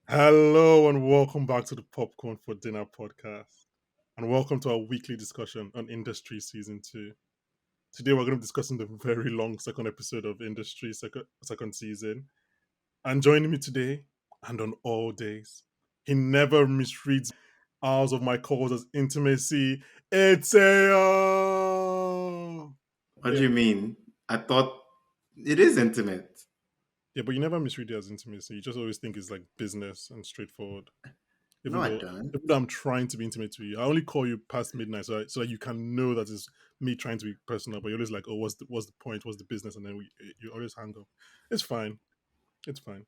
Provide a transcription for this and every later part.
Hello and welcome back to the Popcorn for Dinner podcast. And welcome to our weekly discussion on Industry Season 2. Today we're going to be discussing the very long second episode of Industry second season. And joining me today and on all days, he never misreads hours of my calls as intimacy. It's Eyo! What do Yeah, you mean? I thought it is intimate. yeah, but you never misread it as intimacy. You just always think it's like business and straightforward. No, even I though don't. even though I'm trying to be intimate with you, I only call you past midnight so that you can know that it's me trying to be personal. But you're always like, oh, what's the point? What's the business? And then you always hang up. It's fine. It's fine.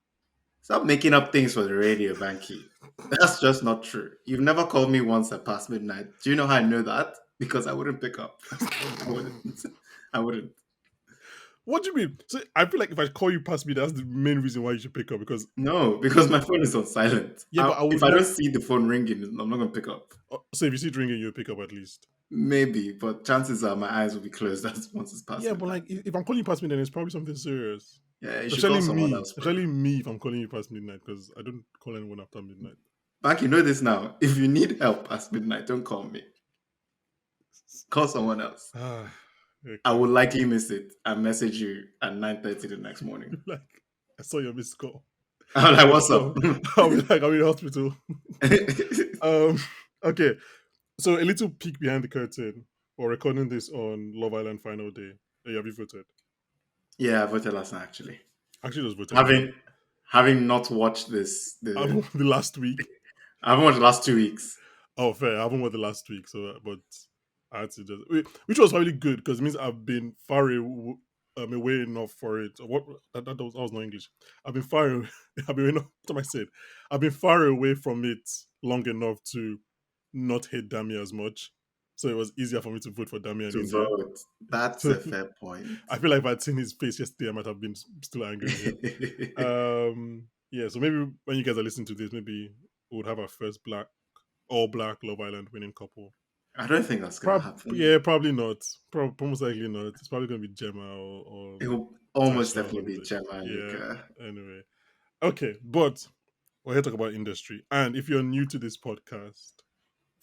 Stop making up things for the radio, Banky. That's just not true. You've never called me once at past midnight. Do you know how I know that? Because I wouldn't pick up. I wouldn't. I wouldn't. What do you mean? So I feel like if I call you past midnight, that's the main reason why you should pick up. Because No, because my phone is on silent. yeah, but I If would I don't never. see the phone ringing, I'm not going to pick up. So if you see it ringing, you'll pick up at least. Maybe, but chances are my eyes will be closed once it's past Yeah, but midnight. like if I'm calling you past midnight, it's probably something serious. Yeah, you should Especially call someone me, else, bro. especially me if I'm calling you past midnight because I don't call anyone after midnight. Banky, you know this now. If you need help past midnight, don't call me. Call someone else. Ah, I okay. will likely miss it and message you at 9:30 the next morning. Like I saw your missed call. I'm like, what's up? I'll be like, I'm in the hospital. um, okay. So a little peek behind the curtain. We're recording this on Love Island final day. Hey, have you voted? Yeah, I voted last night actually. Actually, just voted. Having having not watched this, I haven't the last week. I haven't watched the last 2 weeks. Oh, fair. I haven't won the last week, so but I had to just, which was really good because it means I've been away enough for it. What that was not English. I've been far. I've been enough. What am I said? I've been far away from it long enough to not hate Dami as much. So it was easier for me to vote for Dami and To easier. vote. That's So a fair point. I feel like if I'd seen his face yesterday, I might have been still angry with him. Yeah. So maybe when you guys are listening to this, maybe we would have our first all black Love Island winning couple. I don't think that's gonna happen. Yeah, probably not. Most likely not. It's probably gonna be Gemma or It will almost Tasha or definitely be something. Gemma and Yeah. Luca. Anyway, okay, but we're here to talk about industry. And if you're new to this podcast,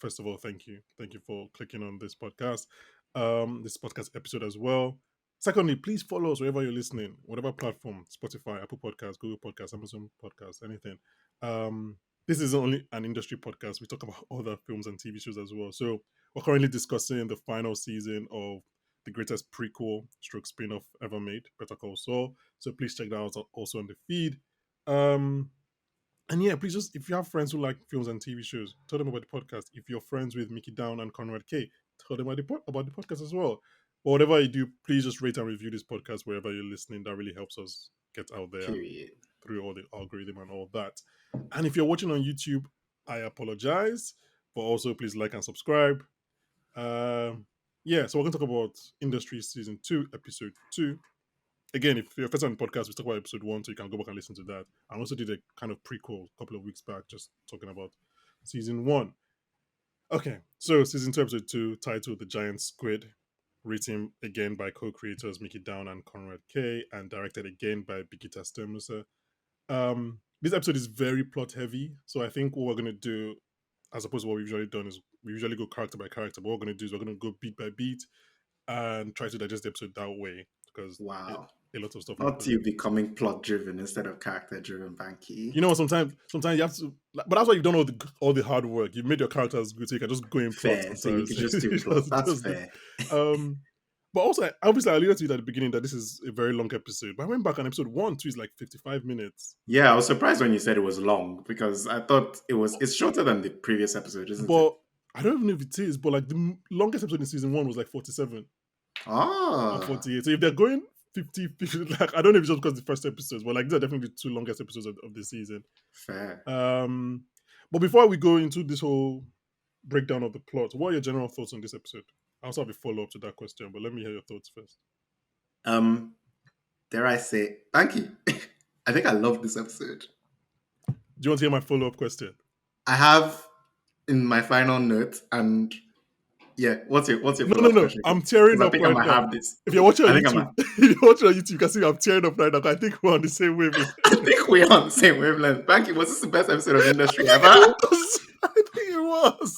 first of all, thank you for clicking on this podcast episode as well. Secondly, please follow us wherever you're listening, whatever platform, Spotify, Apple Podcasts, Google Podcasts, Amazon Podcasts, anything. Um, this isn't only an industry podcast. We talk about other films and TV shows as well. So we're currently discussing the final season of the greatest prequel stroke spin-off ever made, Better Call Saul. So please check that out also on the feed. Um, and yeah, please just if you have friends who like films and TV shows, tell them about the podcast. If you're friends with Mickey Down and Conrad K, tell them about the podcast as well. But whatever you do, please just rate and review this podcast wherever you're listening. That really helps us get out there Period. through all the algorithm and all that. And if you're watching on YouTube, I apologize. But also please like and subscribe. Yeah, so we're gonna talk about Industry Season 2, Episode 2. Again, if you're first on the podcast, we talked about episode 1, so you can go back and listen to that. I also did a kind of prequel a couple of weeks back, just talking about season 1. Okay, so season 2, episode 2, titled The Giant Squid, written again by co-creators Mickey Down and Conrad K, and directed again by Bigita Stemmusa. This episode is very plot heavy, so I think what we're gonna do, as opposed to what we've usually done, is we usually go character by character. But what we're gonna do is we're gonna go beat by beat and try to digest the episode that way because Wow. a lot of stuff Not happens. you becoming plot driven instead of character driven, Banky. You know, sometimes you have to, but that's why you've done all the hard work. You've made your characters good, so you can just go in plot Fair. So you sometimes. could just do plot. That's fair. um, but also, obviously, I alluded to it at the beginning that this is a very long episode. But I went back and episode 1, 2 is like 55 minutes. Yeah, I was surprised when you said it was long because I thought it's shorter than the previous episode, isn't it? But I don't even know if it is. But like the longest episode in season 1 was like 47 and Ah, 48. So if they're going 50, like I don't know if it's just because the first episodes, but like these are definitely the two longest episodes of the season. fair. Um, but before we go into this whole breakdown of the plot, what are your general thoughts on this episode? I also have a follow up to that question, but let me hear your thoughts first. Um, dare I say, thank you. I think I love this episode. Do you want to hear my follow up question? I have in my final note, and Yeah. What's your No, no, follow-up no. question? I'm tearing Because I up think I right might now. have this. If you're watching on I think I YouTube, might. if you're watching on YouTube, you can see I'm tearing up right now. 'Cause I think we're on the same wavelength. I think we're on the same wavelength. Banky, was this the best episode of I Industry think ever? it was. I think it was.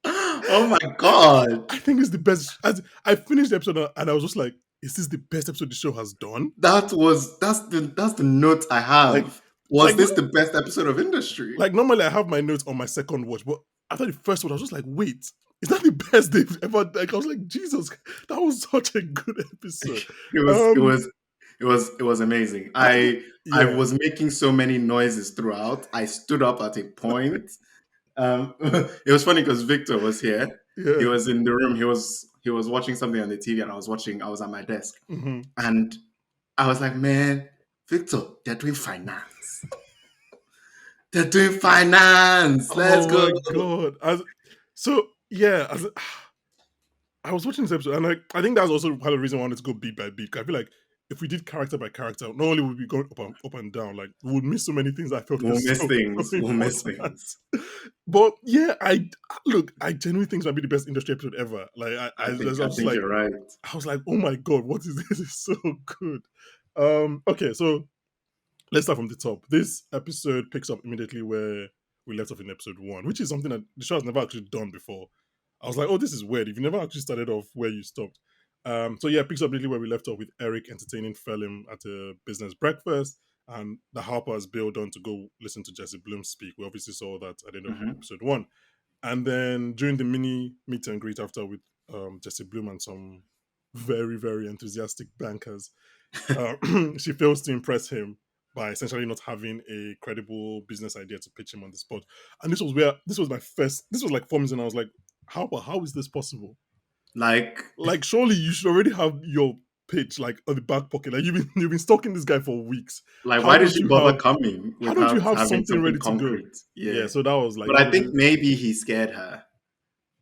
Oh my god. I think it's the best. As I finished the episode and I was just like, "Is this the best episode the show has done?" That's the note I Like, have. Was like, this the best episode of Industry? like normally I have my notes on my second watch, but after the first one, I was just like, "Wait, is that the best they've ever?" Like, I was like, "Jesus, that was such a good episode." It was it Um, was it was amazing. and I yeah, was making so many noises throughout. I stood up at a point. It was funny because Victor was here. He yeah. was in the room. He was watching something on the TV, and I was at my desk, Hmm. and I was like, "Man, Victor, they're doing finance. They're doing finance. Let's Oh go." my god! So yeah, I was watching this episode, and I think that's also part of the reason I wanted to go beat by beat. 'Cause I feel like if we did character by character, not only would we go up and down, like we would miss so many things I felt were We'll miss so, so things. We'll miss important. things. But yeah, I genuinely think it might be the best industry episode ever. Like I I was think I just think like, you're right. I was like, oh my god, what is this? It's so good. Okay, so let's start from the top. This episode picks up immediately where we left off in episode one, which is something that the show has never actually done before. I was like, oh, this is weird. If you never actually started off where you stopped. So yeah, it picks up immediately where we left off with Eric entertaining Phelim at a business breakfast, and the Harpers bailed on to go listen to Jesse Bloom speak. We obviously saw that at the end of Mhm. episode one. And then during the mini meet and greet after with Jesse Bloom and some very, very enthusiastic bankers, uh, she fails to impress him by essentially not having a credible business idea to pitch him on the spot. And this was my first, this was like 4 minutes, and I was like, how is this possible? Like, Like, surely you should already have your pitch like on the back pocket. Like you've been stalking this guy for weeks. why did she bother coming How don't you without have having something something ready to go? concrete? Yeah, Yeah. so that was like But that I was think it. maybe he scared her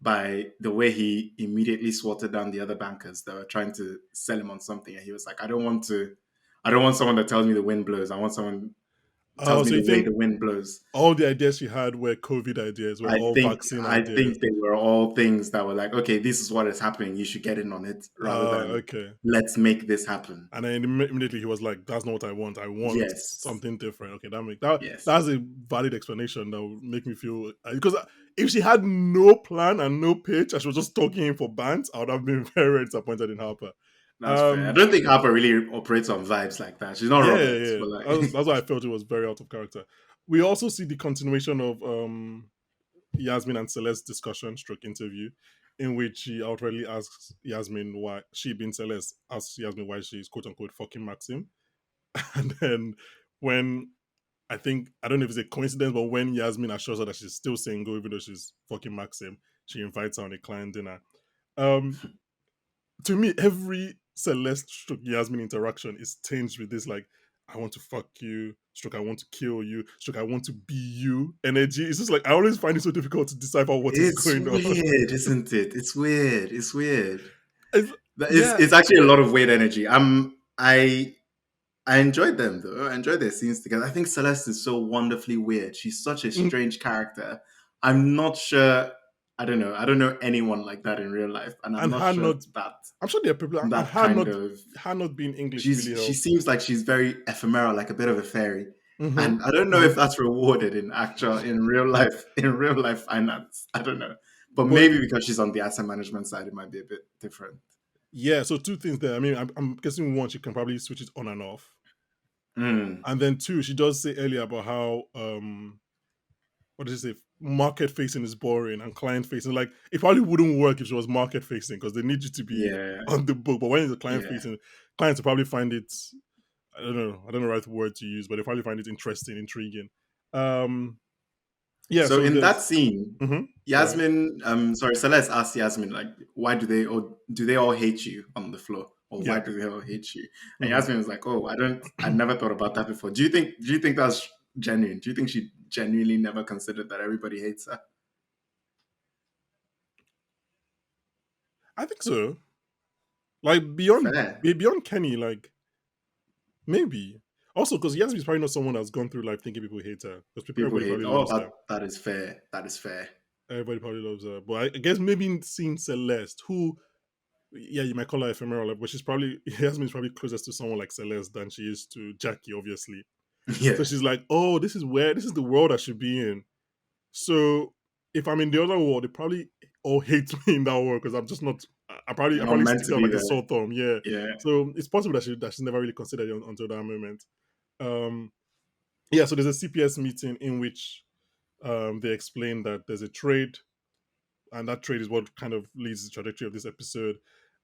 by the way he immediately swatted down the other bankers that were trying to sell him on something. And he was like, I don't want someone that tells me the wind blows. I want someone who tells Oh, me so you the way think the wind blows. all the ideas she had were COVID ideas, were all vaccine I ideas? think they were all things that were like, okay, this is what is happening. You should get in on it rather than Okay. let's make this happen. And then immediately he was like, "That's not what I want. I want Yes. something different." Okay, that make that Yes. that's a valid explanation that would make me feel because if she had no plan and no pitch, and she was just talking him for bands, I would have been very disappointed in Harper. That's fair. I Um, don't think Harper really operates on vibes like that. She's not yeah, Robert, yeah, but like that's why I felt it was very out of character. We also see the continuation of Yasmin and Celeste's discussion stroke interview, in which she outrightly asks Yasmin why she, being Celeste, asks Yasmin why she's quote unquote fucking Maxim. And then when I don't know if it's a coincidence, but when Yasmin assures her that she's still single, even though she's fucking Maxim, she invites her on a client dinner. Um, to me, every Celeste stroke Yasmin interaction is tinged with this like, I want to fuck you, stroke I want to kill you, stroke I want to be you energy. It's just like I always find it so difficult to decipher what is it's going on. weird, isn't it? It's weird. It's weird. It's, It's yeah. it's actually a lot of weird energy. I enjoyed them though. I enjoyed their scenes together. I think Celeste is so wonderfully weird. She's such a Mm, strange character. I'm not sure. I don't know. I don't know anyone like that in real life, and I'm and not her sure not that I'm sure there are people and that kind of her not being English really she helped. seems like she's very ephemeral, like a bit of a fairy. Mm-hmm. And I don't know if Mm-hmm. that's rewarded in real life finance. I don't know. But But maybe because she's on the asset management side, it might be a bit different. yeah, so two things there. I mean, I'm guessing one, she can probably switch it on and off. Mm, And then two, she does say earlier about how what did she say? Market facing is boring and client facing. Like it probably wouldn't work if she was market facing because they need you to be yeah, on the book. But when it's a client yeah. facing, clients will probably find it. I don't know the right word to use, but they probably find it interesting, intriguing. Um, yeah. So So in that there's. scene, Mm-hmm, go ahead. Yasmin, sorry, Celeste asked Yasmin, like, why do they all hate you on the floor? Or why Yeah. do they all hate you? And Mm-hmm. Yasmin was like, oh, I never thought about that before. Do you think that's genuine? Do you think she genuinely never considered that everybody hates her? I think so. Like beyond Fair. beyond Kenny, like maybe. Also, because Yasmin is probably not someone that's gone through life thinking people hate her. Because people People everybody hate. probably Oh, loves her. that is fair. That is fair. Everybody probably loves her, but I guess maybe seeing Celeste, who, yeah, you might call her ephemeral, like, but she's probably Yasmin is probably closest to someone like Celeste than she is to Jackie, obviously. So Yeah, she's like, oh, this is the world I should be in. So if I'm in the other world, they probably all hate me in that world because I'm just not. I not probably meant stick to out be like a there. sore thumb. Yeah. Yeah. So it's possible that she's never really considered it until that moment. Um, yeah. So there's a CPS meeting in which they explain that there's a trade, and that trade is what kind of leads the trajectory of this episode.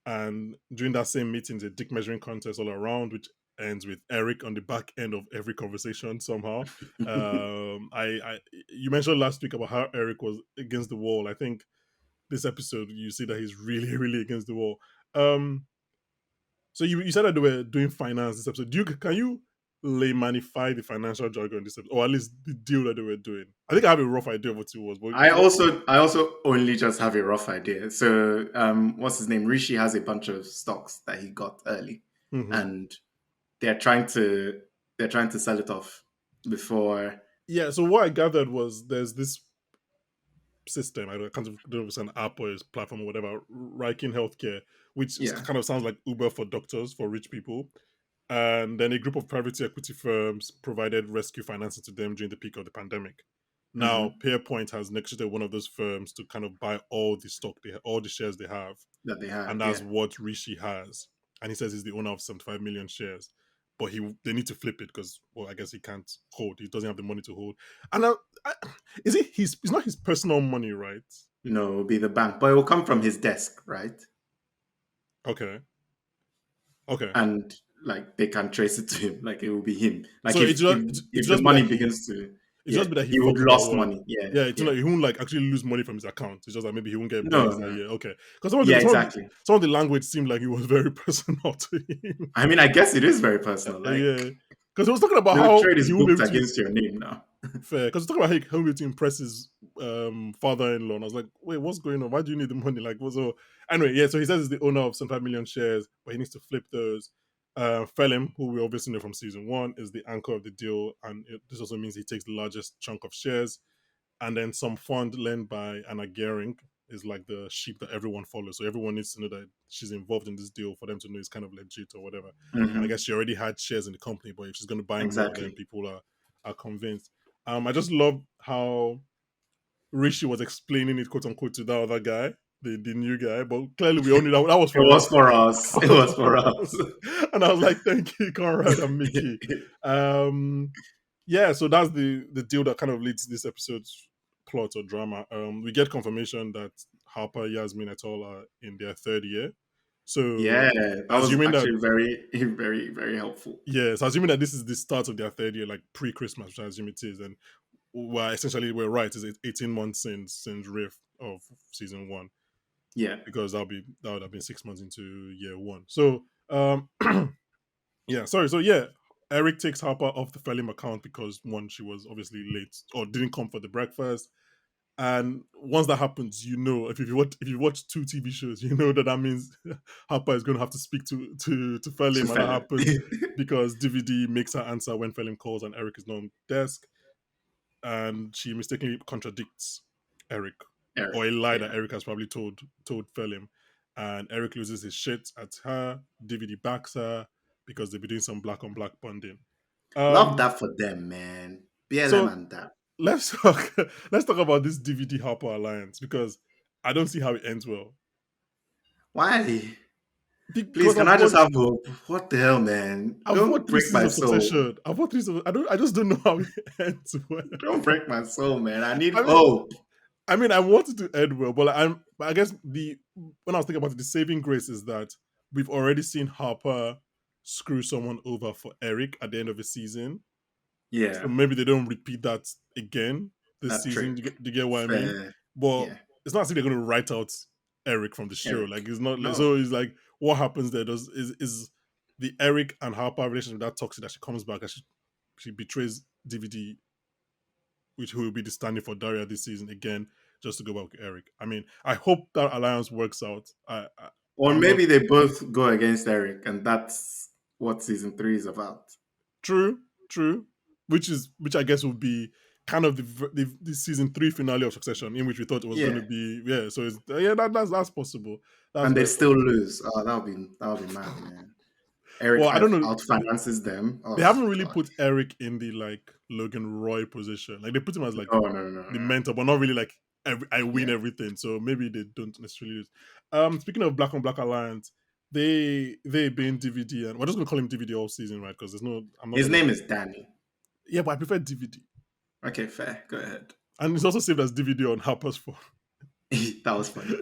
And during that same meeting, there's a dick measuring contest all around, which ends with Eric on the back end of every conversation somehow. I you mentioned last week about how Eric was against the wall. I think this episode you see that he's really really against the wall. Um, so you said that they were doing finance this episode. Can you laymanify the financial jargon in this episode, or at least the deal that they were doing? I think I have a rough idea of what it was, but I also only just have a rough idea. So, what's his name? Rishi has a bunch of stocks that he got early, mhm. and they're trying to they're trying to sell it off before. Yeah. So what I gathered was there's this system. I can't know if it's an app or a platform or whatever. Riken Healthcare, which Yeah. kind of sounds like Uber for doctors for rich people. And then a group of private equity firms provided rescue financing to them during the peak of the pandemic. Now, Hmm. Peerpoint has negotiated one of those firms to kind of buy all the stock, all the shares they have, That they and have. that's Yeah. what Rishi has. And he says he's the owner of 75 million shares, but they need to flip it because, well, I guess he can't hold. He doesn't have the money to hold. And I, is it his? It's not his personal money, right? No, it'll be the bank, but it will come from his desk, right? Okay, okay. And like they can trace it to him. Like it will be him. Like So if if it if the just be money that he begins to, it just yeah, be that he he would fucked up at lost work. money. Yeah. Yeah, it's not Yeah. he won't like actually lose money from his account. It's just like maybe he won't get No, points that no. year. Okay, because Yeah, exactly. some of the language seemed like it was very personal to him. I mean, I guess it is very personal. Like Yeah, because he was talking about the how trade is he won't be booked able to against your name now. fair. Because he's talking about how he won't be able to impress his father-in-law, and I was like, wait, what's going on? Why do you need the money? Like, what's so anyway? Yeah, so he says he's the owner of 75 million shares, but he needs to flip those. Felim, who we obviously know from season one, is the anchor of the deal, and this also means he takes the largest chunk of shares. And then some fund led by Anna Gering is like the sheep that everyone follows. So everyone needs to know that she's involved in this deal for them to know it's kind of legit or whatever. And I Hmm. guess she already had shares in the company, but if she's going to buy more, then Exactly. people are convinced. I just love how Rishi was explaining it, quote unquote, to that other guy, the new guy. But clearly, we all knew that was It for was us. for us. That It was was for for us. us. And I was like, thank you, Conrad and Mickey. Um, yeah, so that's the deal that kind of leads this episode's plot or drama. We get confirmation that Harper, Yasmin et al. Are in their third year. So Yeah, that was assuming that actually very, very, very helpful. yes, assuming that this is the start of their third year, like pre-Christmas, which I assume it is, and we're right, is it 18 months since Rift of season one, Yeah, because that would have been 6 months into year one. So yeah, sorry. So yeah, Eric takes Harper off the Felim account because one, she was obviously late or didn't come for the breakfast. And once that happens, if you watch two TV shows, you know that means Harper is going to have to speak to to Felim, and that Fela. happens because DVD makes her answer when Felim calls and Eric is not on desk, and she mistakenly contradicts Eric, Eric. or a lie that Yeah. Eric has probably told Felim, and Eric loses his shit at her. DVD backs her because they'll be doing some black on black bonding. Love Um, that for them, man. BLM so and that. let's talk let's talk about this DVD Harper alliance because I don't see how it ends well. Why? Please, Because can I just have hope? What the hell, man? I've Don't watched three break seasons my of soul. Succession. I've watched three seasons. I just don't know how it ends well. Don't break my soul, man. I need I mean, hope. I wanted to end well, but I guess the when I was thinking about it, the saving grace is that we've already seen Harper screw someone over for Eric at the end of the season. So Yeah, maybe they don't repeat that again this that season. trick. Do you get what I mean? Fair. But Yeah, it's not as if they're going to write out Eric from the show. Eric. Like it's not. No. So it's like what happens there does is the Eric and Harper relationship that toxic that she comes back and she betrays DVD, which will be the standing for Daria this season again, just to go back with Eric. I mean, I hope that alliance works out. Or I'm not maybe they both go against Eric, and that's what season 3 is about. true, true, which I guess would be. kind of the season 3 finale of Succession, in which we thought it was going to Yeah, be, yeah. So it's, yeah, that's possible. That's and they very still possible. lose. Oh, that would be mad, man. Eric Well, I don't know. out finances them. They Oh haven't really god. put Eric in the like Logan Roy position. Like they put him as like No, no, no, no, the no. mentor, but not really like I win Yeah. everything. So maybe they don't necessarily lose. Speaking of Black on Black Alliance, they been DVD, and we're just gonna call him DVD all season, right? Because there's no, I'm not His gonna. name is Danny. Yeah, but I prefer DVD, Okay, fair. Go ahead. and it's also saved as DVD on Harper's phone. That was funny.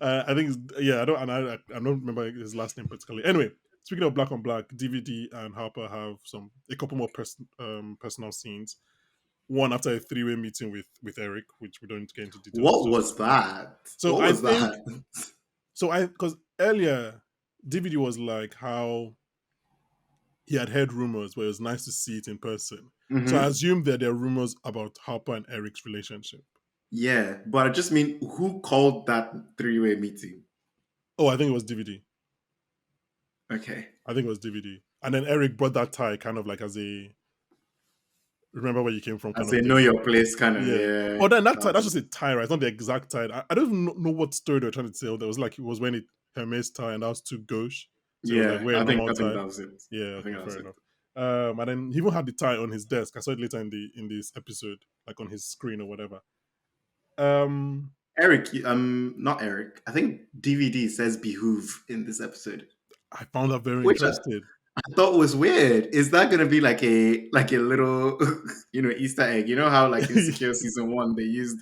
I think, yeah, I don't, and I don't remember his last name particularly. Anyway, speaking of Black on Black, DVD and Harper have a couple more personal scenes. One after a three-way meeting with Eric, which we don't get into details. What was that? So What I was think, that? because earlier DVD was like how he had heard rumors, but it was nice to see it in person. So I Hmm. assume that there are rumors about Harper and Eric's relationship. Yeah, but I just mean, who called that three-way meeting? Oh, I think it was DVD. Okay. I think it was DVD. And then Eric brought that tie kind of like as a remember where you came from I kind of say know thing. your place, kind of. Yeah. Yeah. Oh, then that tie, That that's was- just a tie, right? It's not the exact tie. I don't even know what story they were trying to tell. There was like, it was when it Hermes tie and that was too gauche. So it was like, yeah, wear a normal I think tie. that was it. Yeah, I think okay, that was fair it. enough. And then he even had the tie on his desk. I saw it later in this episode, like on his screen or whatever. Um, Eric, not Eric. I think DVD says behoove in this episode, I found that very which interesting. I thought was weird. Is that gonna be like a little Easter egg? You know how like in Secure season one they used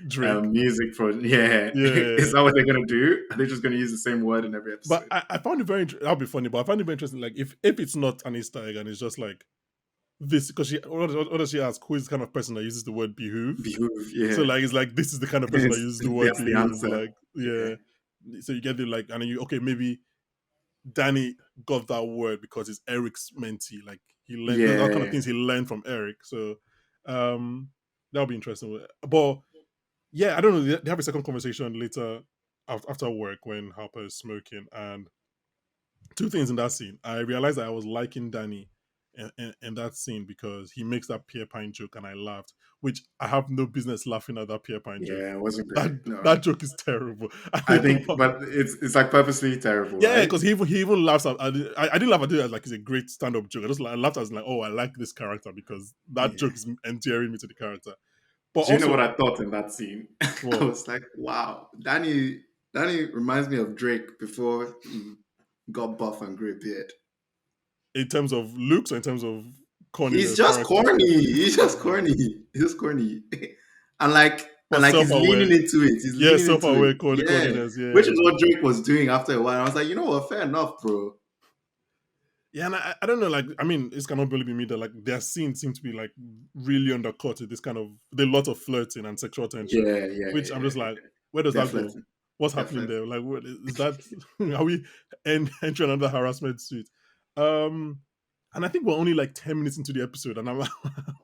Drake. music for yeah. Is Yeah. that what they're gonna do? Are they just gonna use the same word in every But episode? I found it very that'll be funny, but I found it very interesting. Like if it's not an Easter egg and it's just like this, because what does she ask? Who is the kind of person that uses the word behoove? Behoove, So yeah. like it's like this is the kind of person that uses the word That's the behoove. answer. Like, Yeah. yeah. So you get the like, and then you, okay, maybe Danny got that word because it's Eric's mentee. Like he learned those are kind of Yeah. things he learned from Eric. So that'll be interesting. But yeah, I don't know. They have a second conversation later after work when Harper is smoking, and two things in that scene. I realized that I was liking Danny in that scene because he makes that Pierre Pine joke, and I laughed, which I have no business laughing at that Pierre Pine joke. Yeah, it wasn't That great. No. that joke is terrible. I I don't know think how. but it's like purposely terrible, Yeah, right? because he even laughs at. I didn't laugh at it as like it's a great stand up joke. I laughed as like, oh, I like this character because that Yeah. joke is endearing me to the character. But Do you know what also, I thought in that scene? I what was like, wow, Danny reminds me of Drake before he got buff and grew a beard. in terms of looks or in terms of He's corniness just character, corny. He's just uh, corny. He's just corny. and like but he's self leaning aware, into it. He's yeah, leaning self into it. aware Yeah. corniness, Which yeah. is what Drake was doing after a while. I was like, you know what, fair enough, bro. Yeah, and I don't know, like, I mean, it's cannot really be me that, like, their scenes seem to be, like, really undercut with this kind of, the lot of flirting and sexual tension, Yeah, yeah, which yeah, I'm yeah, just like, yeah. where does They're that go? flirting. What's They're happening there? flirting. Like, what is that? Are we entering another harassment suit? Um, and I think we're only, like, 10 minutes into the episode, and I'm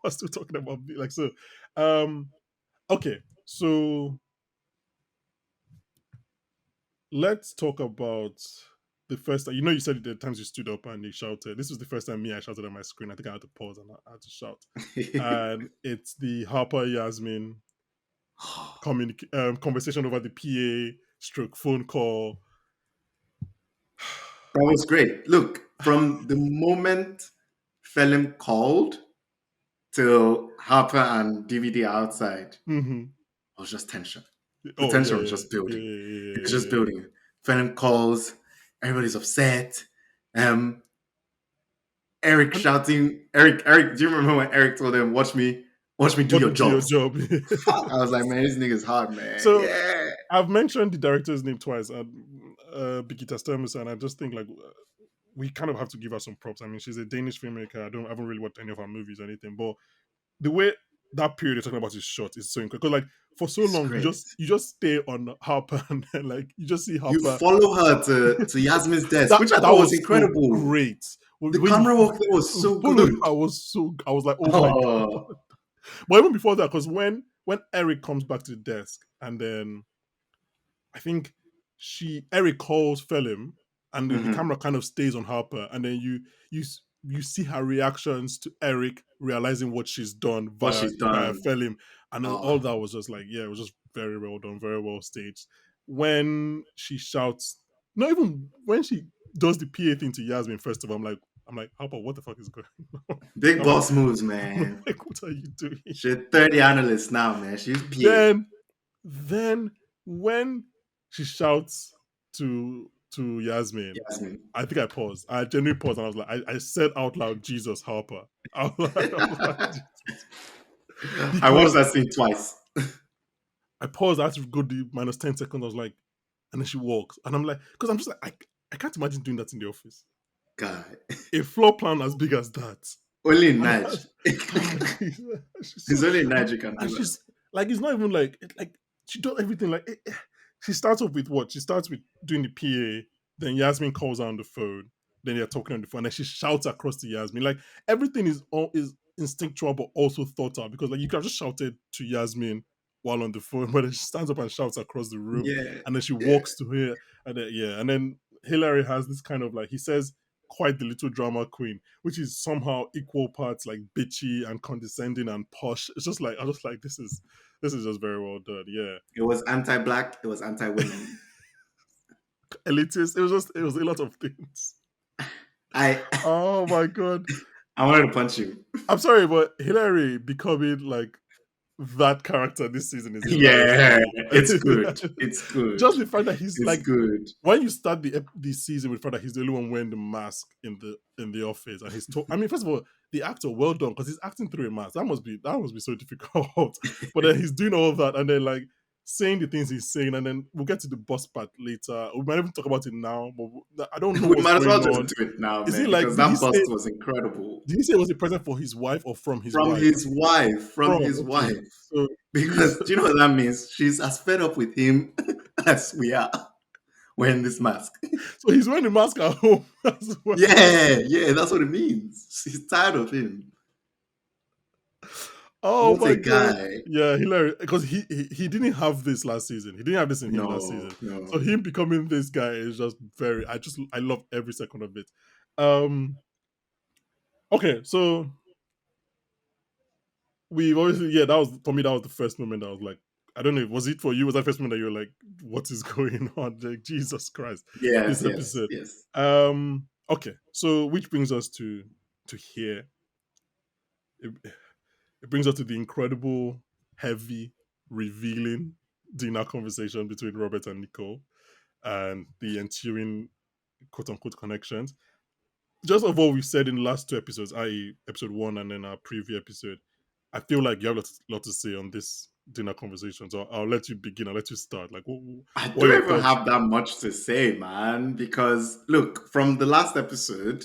we're still talking about, like, so, um, okay, so let's talk about the first time. You know, you said the times you stood up and you shouted. This was the first time I shouted on my screen. I think I had to pause and I had to shout. And it's the Harper Yasmin conversation over the PA stroke phone call. That was great. Look, from the moment Phelim called till Harper and DVD outside, Hmm. it was just tension. The Oh, yeah, tension was yeah, just yeah, building. It was just yeah, building. Phelim calls, everybody's upset. Um, Eric and shouting, Eric, do you remember when Eric told them, watch me do what your me do your jobs? job. Fuck. I was like, man, this nigga's hard, man. So Yeah. I've mentioned the director's name twice, Birgitta Sturmus, and I just think like we kind of have to give her some props. I mean, she's a Danish filmmaker. I haven't really watched any of her movies or anything, but the way that period you're talking about is shot is so incredible. Because like for so It's long, great. you just stay on Harper, and then like you just see You Harper. follow her to Yasmin's desk, which I That thought was was so incredible. great. The When camera you work there was so followed good. her was so, I was like, oh my god. Oh. But even before that, because when Eric comes back to the desk, and then I think Eric calls Phelim, and the Mhm. camera kind of stays on Harper, and then you see her reactions to Eric realizing what she's done What via she's done. Felim, and all Oh, that was just like, yeah, it was just very well done, very well staged. When she shouts, not even when she does the PA thing to Yasmin. First of all, I'm like, how about what the fuck is going on? big I'm like, boss moves, I'm man. like, what are you doing? She's 30 analyst now, man. She's PA. Then then when she shouts to Yasmin, Yasmin. I think I paused. I genuinely paused and I was like, I said out loud, Jesus Harper. I was like, Jesus. I watched Because that scene twice. I paused, I had to go the minus 10 seconds. I was like, and then she walks. And I'm like, because I'm just like, I can't imagine doing that in the office. God. A floor plan as big as that. Only in And Nige. I'm like, she's It's so, only in Nige you can and do that. she's like, it's not even like she does everything like she starts off with what? She starts with doing the PA, then Yasmin calls her on the phone, then they're talking on the phone, and then she shouts across to Yasmin. Like everything is all is instinctual but also thought out because like you could have just shouted to Yasmin while on the phone, but then she stands up and shouts across the room, Yeah. and then she Yeah. walks to her, and then yeah, and then Hillary has this kind of like he says quite the little drama queen, which is somehow equal parts like bitchy and condescending and posh. It's just like I was like, this is just very well done. Yeah, It was anti-black. It was anti-women. elitist. It was a lot of things. I Oh my god. I wanted to punch you. I'm sorry, but Hillary becoming like that character this season is hilarious to Yeah, me. it's good. It's good. Just the fact that he's It's like good. when you start the season with the fact that he's the only one wearing the mask in the office and he's I mean, first of all, the actor well done because he's acting through a mask. That must be so difficult. But then he's doing all that and then like saying the things he's saying, and then we'll get to the boss part later. We might even talk about it now, but I don't know We what's might as well going just on. do it now, Is he man, like because that bust was incredible. did he say it was a present for his wife or from his From wife? his wife. From From his okay. wife. So Because do you know what that means? She's as fed up with him as we are wearing this mask. so he's wearing the mask at home as well. Yeah, yeah, that's what it means. She's tired of him. Oh What a my god. guy. Yeah, hilarious. Because he didn't have this last season. He didn't have this in him last No, season. So no. him becoming this guy is just very I love every second of it. Um okay, so we've obviously yeah, that was for me, that was the first moment I was like, I don't know, was it for you? Was that the first moment that you were like, what is going on? Like, Jesus Christ, Yes, this yes, episode. yes. Okay, so which brings us to here. It, it brings us to the incredible, heavy, revealing dinner conversation between Robert and Nicole and the ensuing quote unquote connections. Just of what we've said in the last two episodes, i.e., episode one and then our preview episode, I feel like you have a lot to say on this dinner conversation. So I'll let you begin. I'll let you start. Like, I what are your don't even thoughts? have that much to say, man, because look, from the last episode,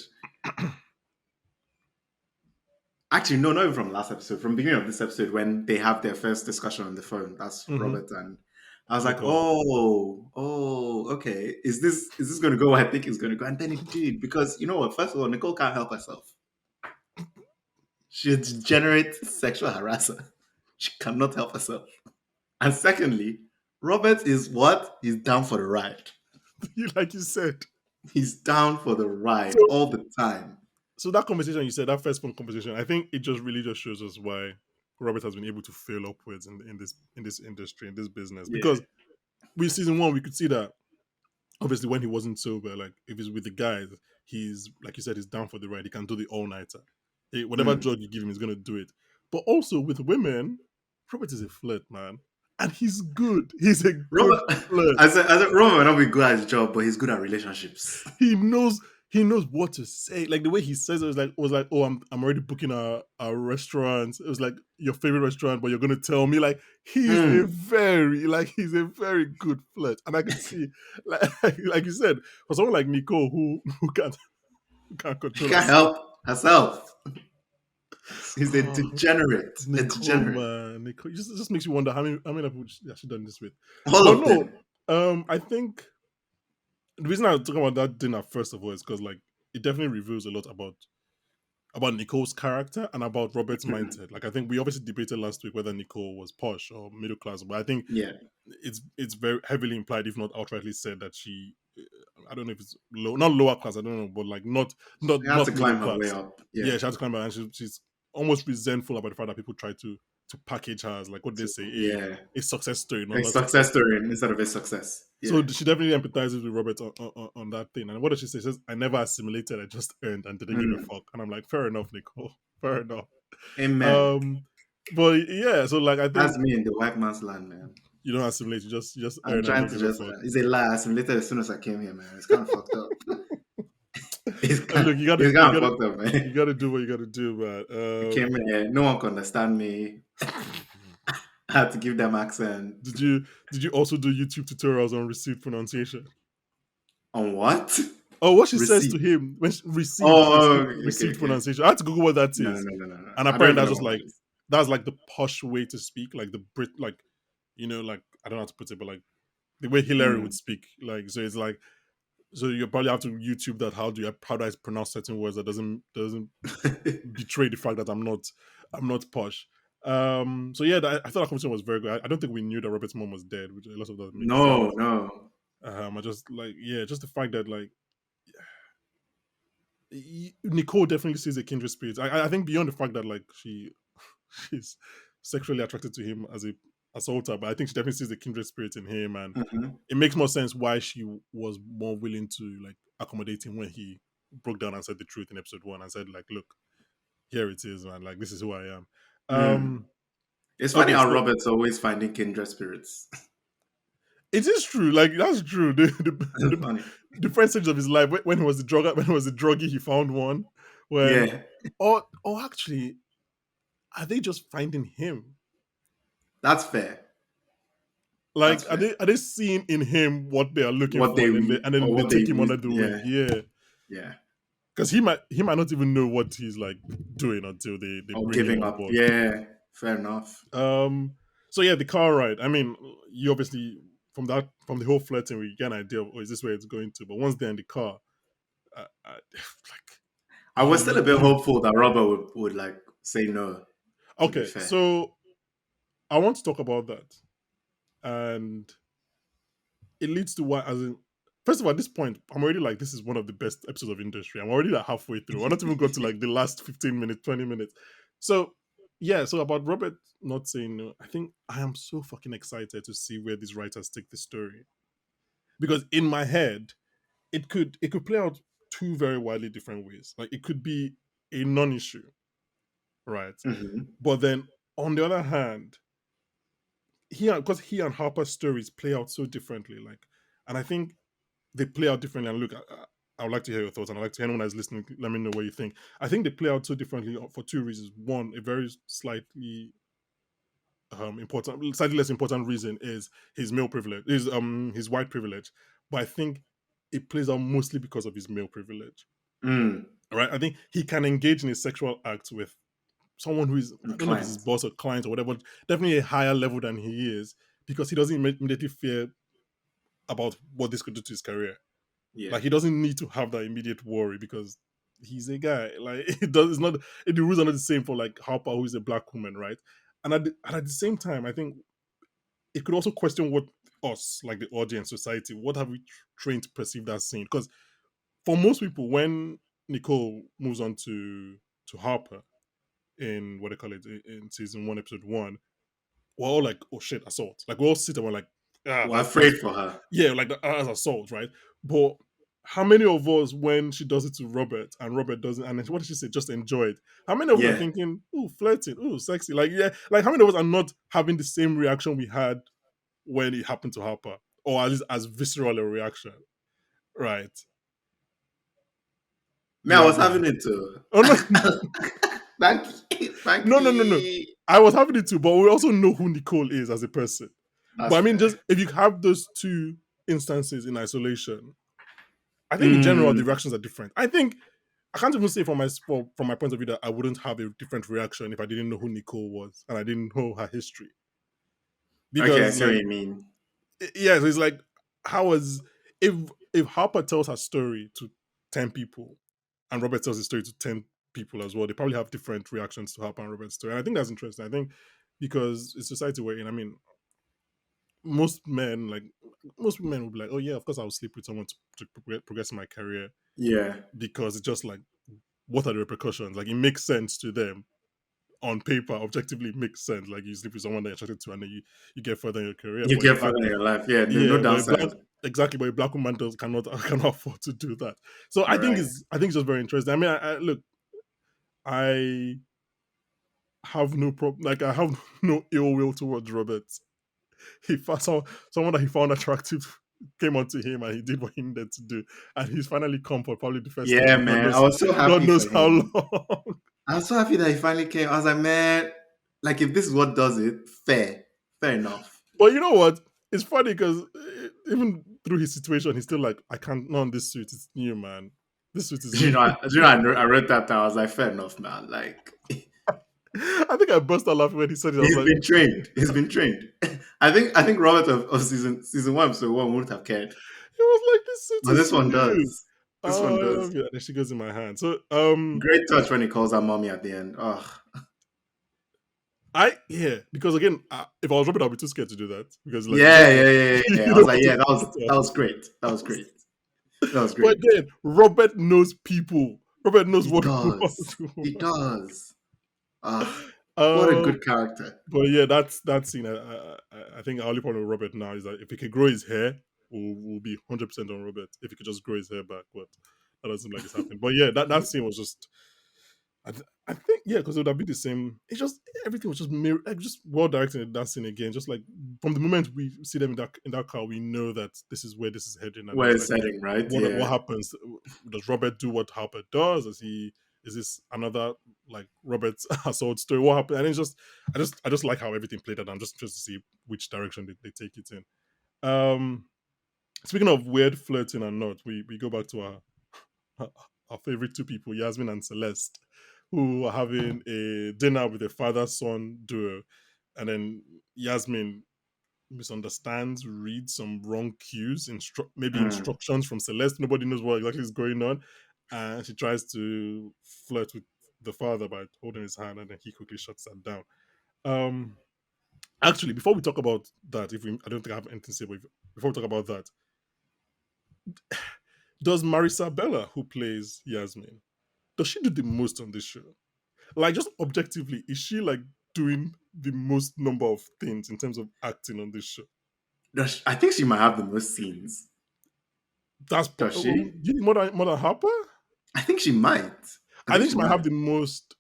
actually, no, not even from the last episode, from the beginning of this episode when they have their first discussion on the phone, that's Mm-hmm. Robert and I was like, Nicole. oh, okay. Is this gonna go where I think it's gonna go? And then it did, because you know what? First of all, Nicole can't help herself. She's a degenerate sexual harasser. She cannot help herself. And secondly, Robert is what? He's down for the ride. Like you said. He's down for the So ride all the time. so that conversation you said, that first phone conversation, I think it just really just shows us why Robert has been able to fail upwards in this industry, in this business. Yeah. Because with season one, we could see that obviously when he wasn't sober, like if he's with the guys, he's like you said, he's down for the ride. He can do the all nighter. Whatever Mm. drug you give him, he's gonna do it. But also with women, Robert is a flirt, man. And he's good. He's a good Robert, flirt. I said Robert might not be good at his job, but he's good at relationships. He knows he knows what to say. Like the way he says it was like, oh, I'm already booking a restaurant. It was like your favorite restaurant, but you're gonna tell me like Mm. he's a very good flirt. And I could see like like you said, for someone like Nicole who can't She control can't herself. help herself. He's a Oh, degenerate. A Nicole, degenerate. man, Nicole, just makes you wonder how many people has she done this with. All But of no, them. I think the reason I was talking about that dinner first of all is because like it definitely reveals a lot about Nicole's character and about Robert's mindset. Like I think we obviously debated last week whether Nicole was posh or middle class, but I think Yeah. it's very heavily implied, if not outrightly said, that she I don't know if it's not lower class. I don't know, but like She had to not middle climb her way class. up. Yeah, Yeah. she had to climb back, and she's almost resentful about the fact that people try to package her as like what they say Yeah. a success story, A not success success story. story instead of a success. So Yeah. she definitely empathizes with Robert on that thing. And what does she say? She says, "I never assimilated. I just earned and didn't give a Mm. fuck." And I'm like, fair enough, Nicole. Fair enough. Amen. Um, but yeah, so like I That's think me in the white man's land, man. you don't assimilate. You just I'm earn and trying don't to give a just. fuck. It's a lie. I assimilated as soon as I came here, man. It's kind of fucked up. Look, It's kind of fucked up, you man. gotta do what you gotta do, I man. came here, no one could understand me. I had to give them accent. Did you also do YouTube tutorials on received pronunciation? On what? Oh, what she says to Receipt. him when received Oh, okay, received okay. pronunciation. I had to Google what that No, no, is, no, no, no, no. and I don't apparently even know what that is. that's like the posh way to speak, like the Brit, like like I don't know how to put it, but like the way Hillary would Mm. speak, like so it's like so you probably have to YouTube that. How do I pronounce certain words that doesn't betray the fact that I'm not posh. So yeah, I thought that conversation was very good. I don't think we knew that Robert's mom was dead, which a lot of that makes No, sense. no. I just like yeah, just the fact that like Nicole definitely sees a kindred spirit. I think beyond the fact that like she's sexually attracted to him as a assaulter, but I think she definitely sees the kindred spirit in him, and Mhm. it makes more sense why she was more willing to like accommodate him when he broke down and said the truth in episode 1 and said like, look, here it is, man. Like this is who I am. Mm. It's funny Okay, how so Robert's always finding kindred spirits. it is true. Like that's true. It's funny. The different stages of his life when he was the when he was the druggie, he found one. When Yeah, or actually, are they just finding him? that's fair. That's Like fair. are they seeing in him what they are looking What for, they and or then they what they take him use. under the wing? Yeah, Yeah, yeah. because he might not even know what he's like doing until they Or bring him giving on up. board. Yeah, fair enough. So yeah, the car ride. I mean, you obviously from the whole flirting, we get an idea of is this where it's going to. But once they're in the car, like I was still a bit you hopeful that Robert would like say no. To be okay. fair. So I want to talk about that, and it leads to why. As in, first of all, at this point, I'm already like this is one of the best episodes of industry. I'm already like halfway through. I'm not even got to like the last 15 minutes, 20 minutes. So yeah, so about Robert not saying no, I think I am so fucking excited to see where these writers take the story because in my head it could play out two very widely different ways. Like it could be a non-issue, right? Hmm. But then on the other hand, because he and Harper's stories play out so differently, like, and I think they play out differently. And look, I would like to hear your thoughts, and I'd like to anyone that's listening, let me know what you think. I think they play out so differently for two reasons. One, a very slightly slightly less important reason is his male privilege, his white privilege, but I think it plays out mostly because of his male privilege. Mm. Right? I think he can engage in a sexual act with someone who is, I don't know if it's his Client. boss or client or whatever, definitely a higher level than he is because he doesn't immediately fear about what this could do to his career. Yeah. Like he doesn't need to have that immediate worry because he's a guy. Like it does. It's not. The rules are not the same for like Harper, who is a black woman, right? And at the same time, I think it could also question what us, like the audience, society, what have we trained to perceive that scene? Because for most people, when Nicole moves on to Harper in what they call it in season 1, episode 1, we're all like, oh shit, assault. Like we all sit and we're like, We're that's afraid for her. yeah, like that's assault, right? But how many of us, when she does it to Robert and Robert doesn't, and what did she say? Just enjoy it. How many of us are Yeah. thinking, ooh, flirting, ooh, sexy? Like, yeah, like how many of us are not having the same reaction we had when it happened to Harper, or at least as visceral a reaction, right? Me, You I was agree? having it too. Oh no, Thank you. Thank no. you. I was having it too, but we also know who Nicole is as a person. But That's I mean, just fair. if you have those two instances in isolation, I think in general the Mm. reactions are different. I think I can't even say from my point of view that I wouldn't have a different reaction if I didn't know who Nicole was and I didn't know her history. Okay, I Because see what like you mean. yeah, so it's like how was if Harper tells her story to 10 people and Robert tells his story to 10 people as well, they probably have different reactions to Harper and Robert's story. And I think that's interesting. I think because it's society we're in, I mean, most men, like most men, would be like, "Oh yeah, of course I'll sleep with someone to progress in my career," Yeah. because it's just like, what are the repercussions? Like, it makes sense to them on paper, objectively, it makes sense. Like, you sleep with someone that you're attracted to, and then you get further in your career. You But a get black, further in your life. Yeah, no yeah, but a downside. black, exactly, but a black woman does cannot cannot afford to do that. So Right. I think it's just very interesting. I mean, I look, I have no problem. Like, I have no ill will towards Robert. He found someone that he found attractive came onto him, and he did what he needed to do, and he's finally come for probably the first time Yeah, in man. I was so God happy for knows how him. long. I was so happy that he finally came. I was like, man, like if this is what does it, fair. Fair enough. But you know what? It's funny because even through his situation, he's still like, I can't. Not on this suit. It's new, man. This suit is new. I wrote that down. I was like, fair enough, man. Like I think I burst out laughing when he said it. I was he's like, been trained. He's been trained. I think Robert of season one, so one wouldn't have cared. he was like, this suit But is this one new. does. This one does. Yeah, there she goes in my hand. So, Great touch when he calls her mommy at the end. Oh, yeah, because again, if I was Robert, I'd be too scared to do that because, like, you yeah, don't, yeah, yeah, yeah, yeah. you I was don't like, want to yeah, put yourself. that was great. That was great. That was But great. again, Robert knows people. Robert knows He what he wants does. to He do. does. Ah, what a Um, good character. but yeah, that's that scene. I think our only problem with Robert now is that if he could grow his hair, we'll be 100% on Robert. If he could just grow his hair back, but that doesn't seem like it's happening. But yeah, that scene was just. I think yeah, because it would have been the same. It's just everything was just like just well directed in that scene again. Just like from the moment we see them in that car, we know that this is where this is heading, and Where it's it's like setting, right? what Yeah. happens? Does Robert do what Harper does? Is this another like Robert's assault story? What happened? And it's just I just like how everything played out. I'm just interested to see which direction they take it in. Um Speaking of weird flirting and not, we go back to our favorite two people, Yasmin and Celeste, who are having a dinner with a father son duo. And then Yasmin misunderstands, reads some wrong cues, maybe Mm. instructions from Celeste. Nobody knows what exactly is going on. And she tries to flirt with the father by holding his hand, and then he quickly shuts that down. Um, Actually, before we talk about that, I don't think I have anything to say, but before we talk about that, does Marisa Bella, who plays Yasmin, does she do the most on this show? Like, just objectively, is she like doing the most number of things in terms of acting on this show? I think she might have the most scenes. Does she? You think more than Harper? I think she might. I I think think she she might might. have the most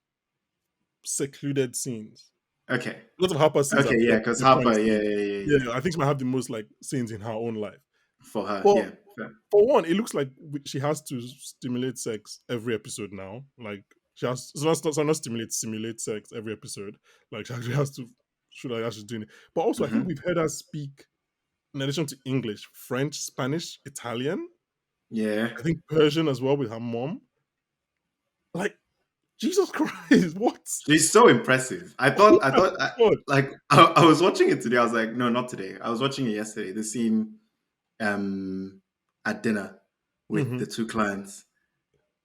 secluded scenes. Okay. A lot of Harper scenes are Okay, yeah, plot because different Harper, yeah, scenes. yeah, yeah, yeah. Yeah, I think she might have the most like scenes in her own life. For her, But yeah. Fair. for one, it looks like she has to stimulate sex every episode now. Like, she has not simulate sex every episode. Like, she actually has to show that she's doing it. But also, I think Hmm. we've heard her speak, in addition to English, French, Spanish, Italian. Yeah. I think Persian as well with her mom. Like, Jesus Christ, what? She's so impressive. Oh my God. Like, I was watching it today. I was like, no, not today. I was watching it yesterday. The scene um, at dinner with Hmm. the two clients.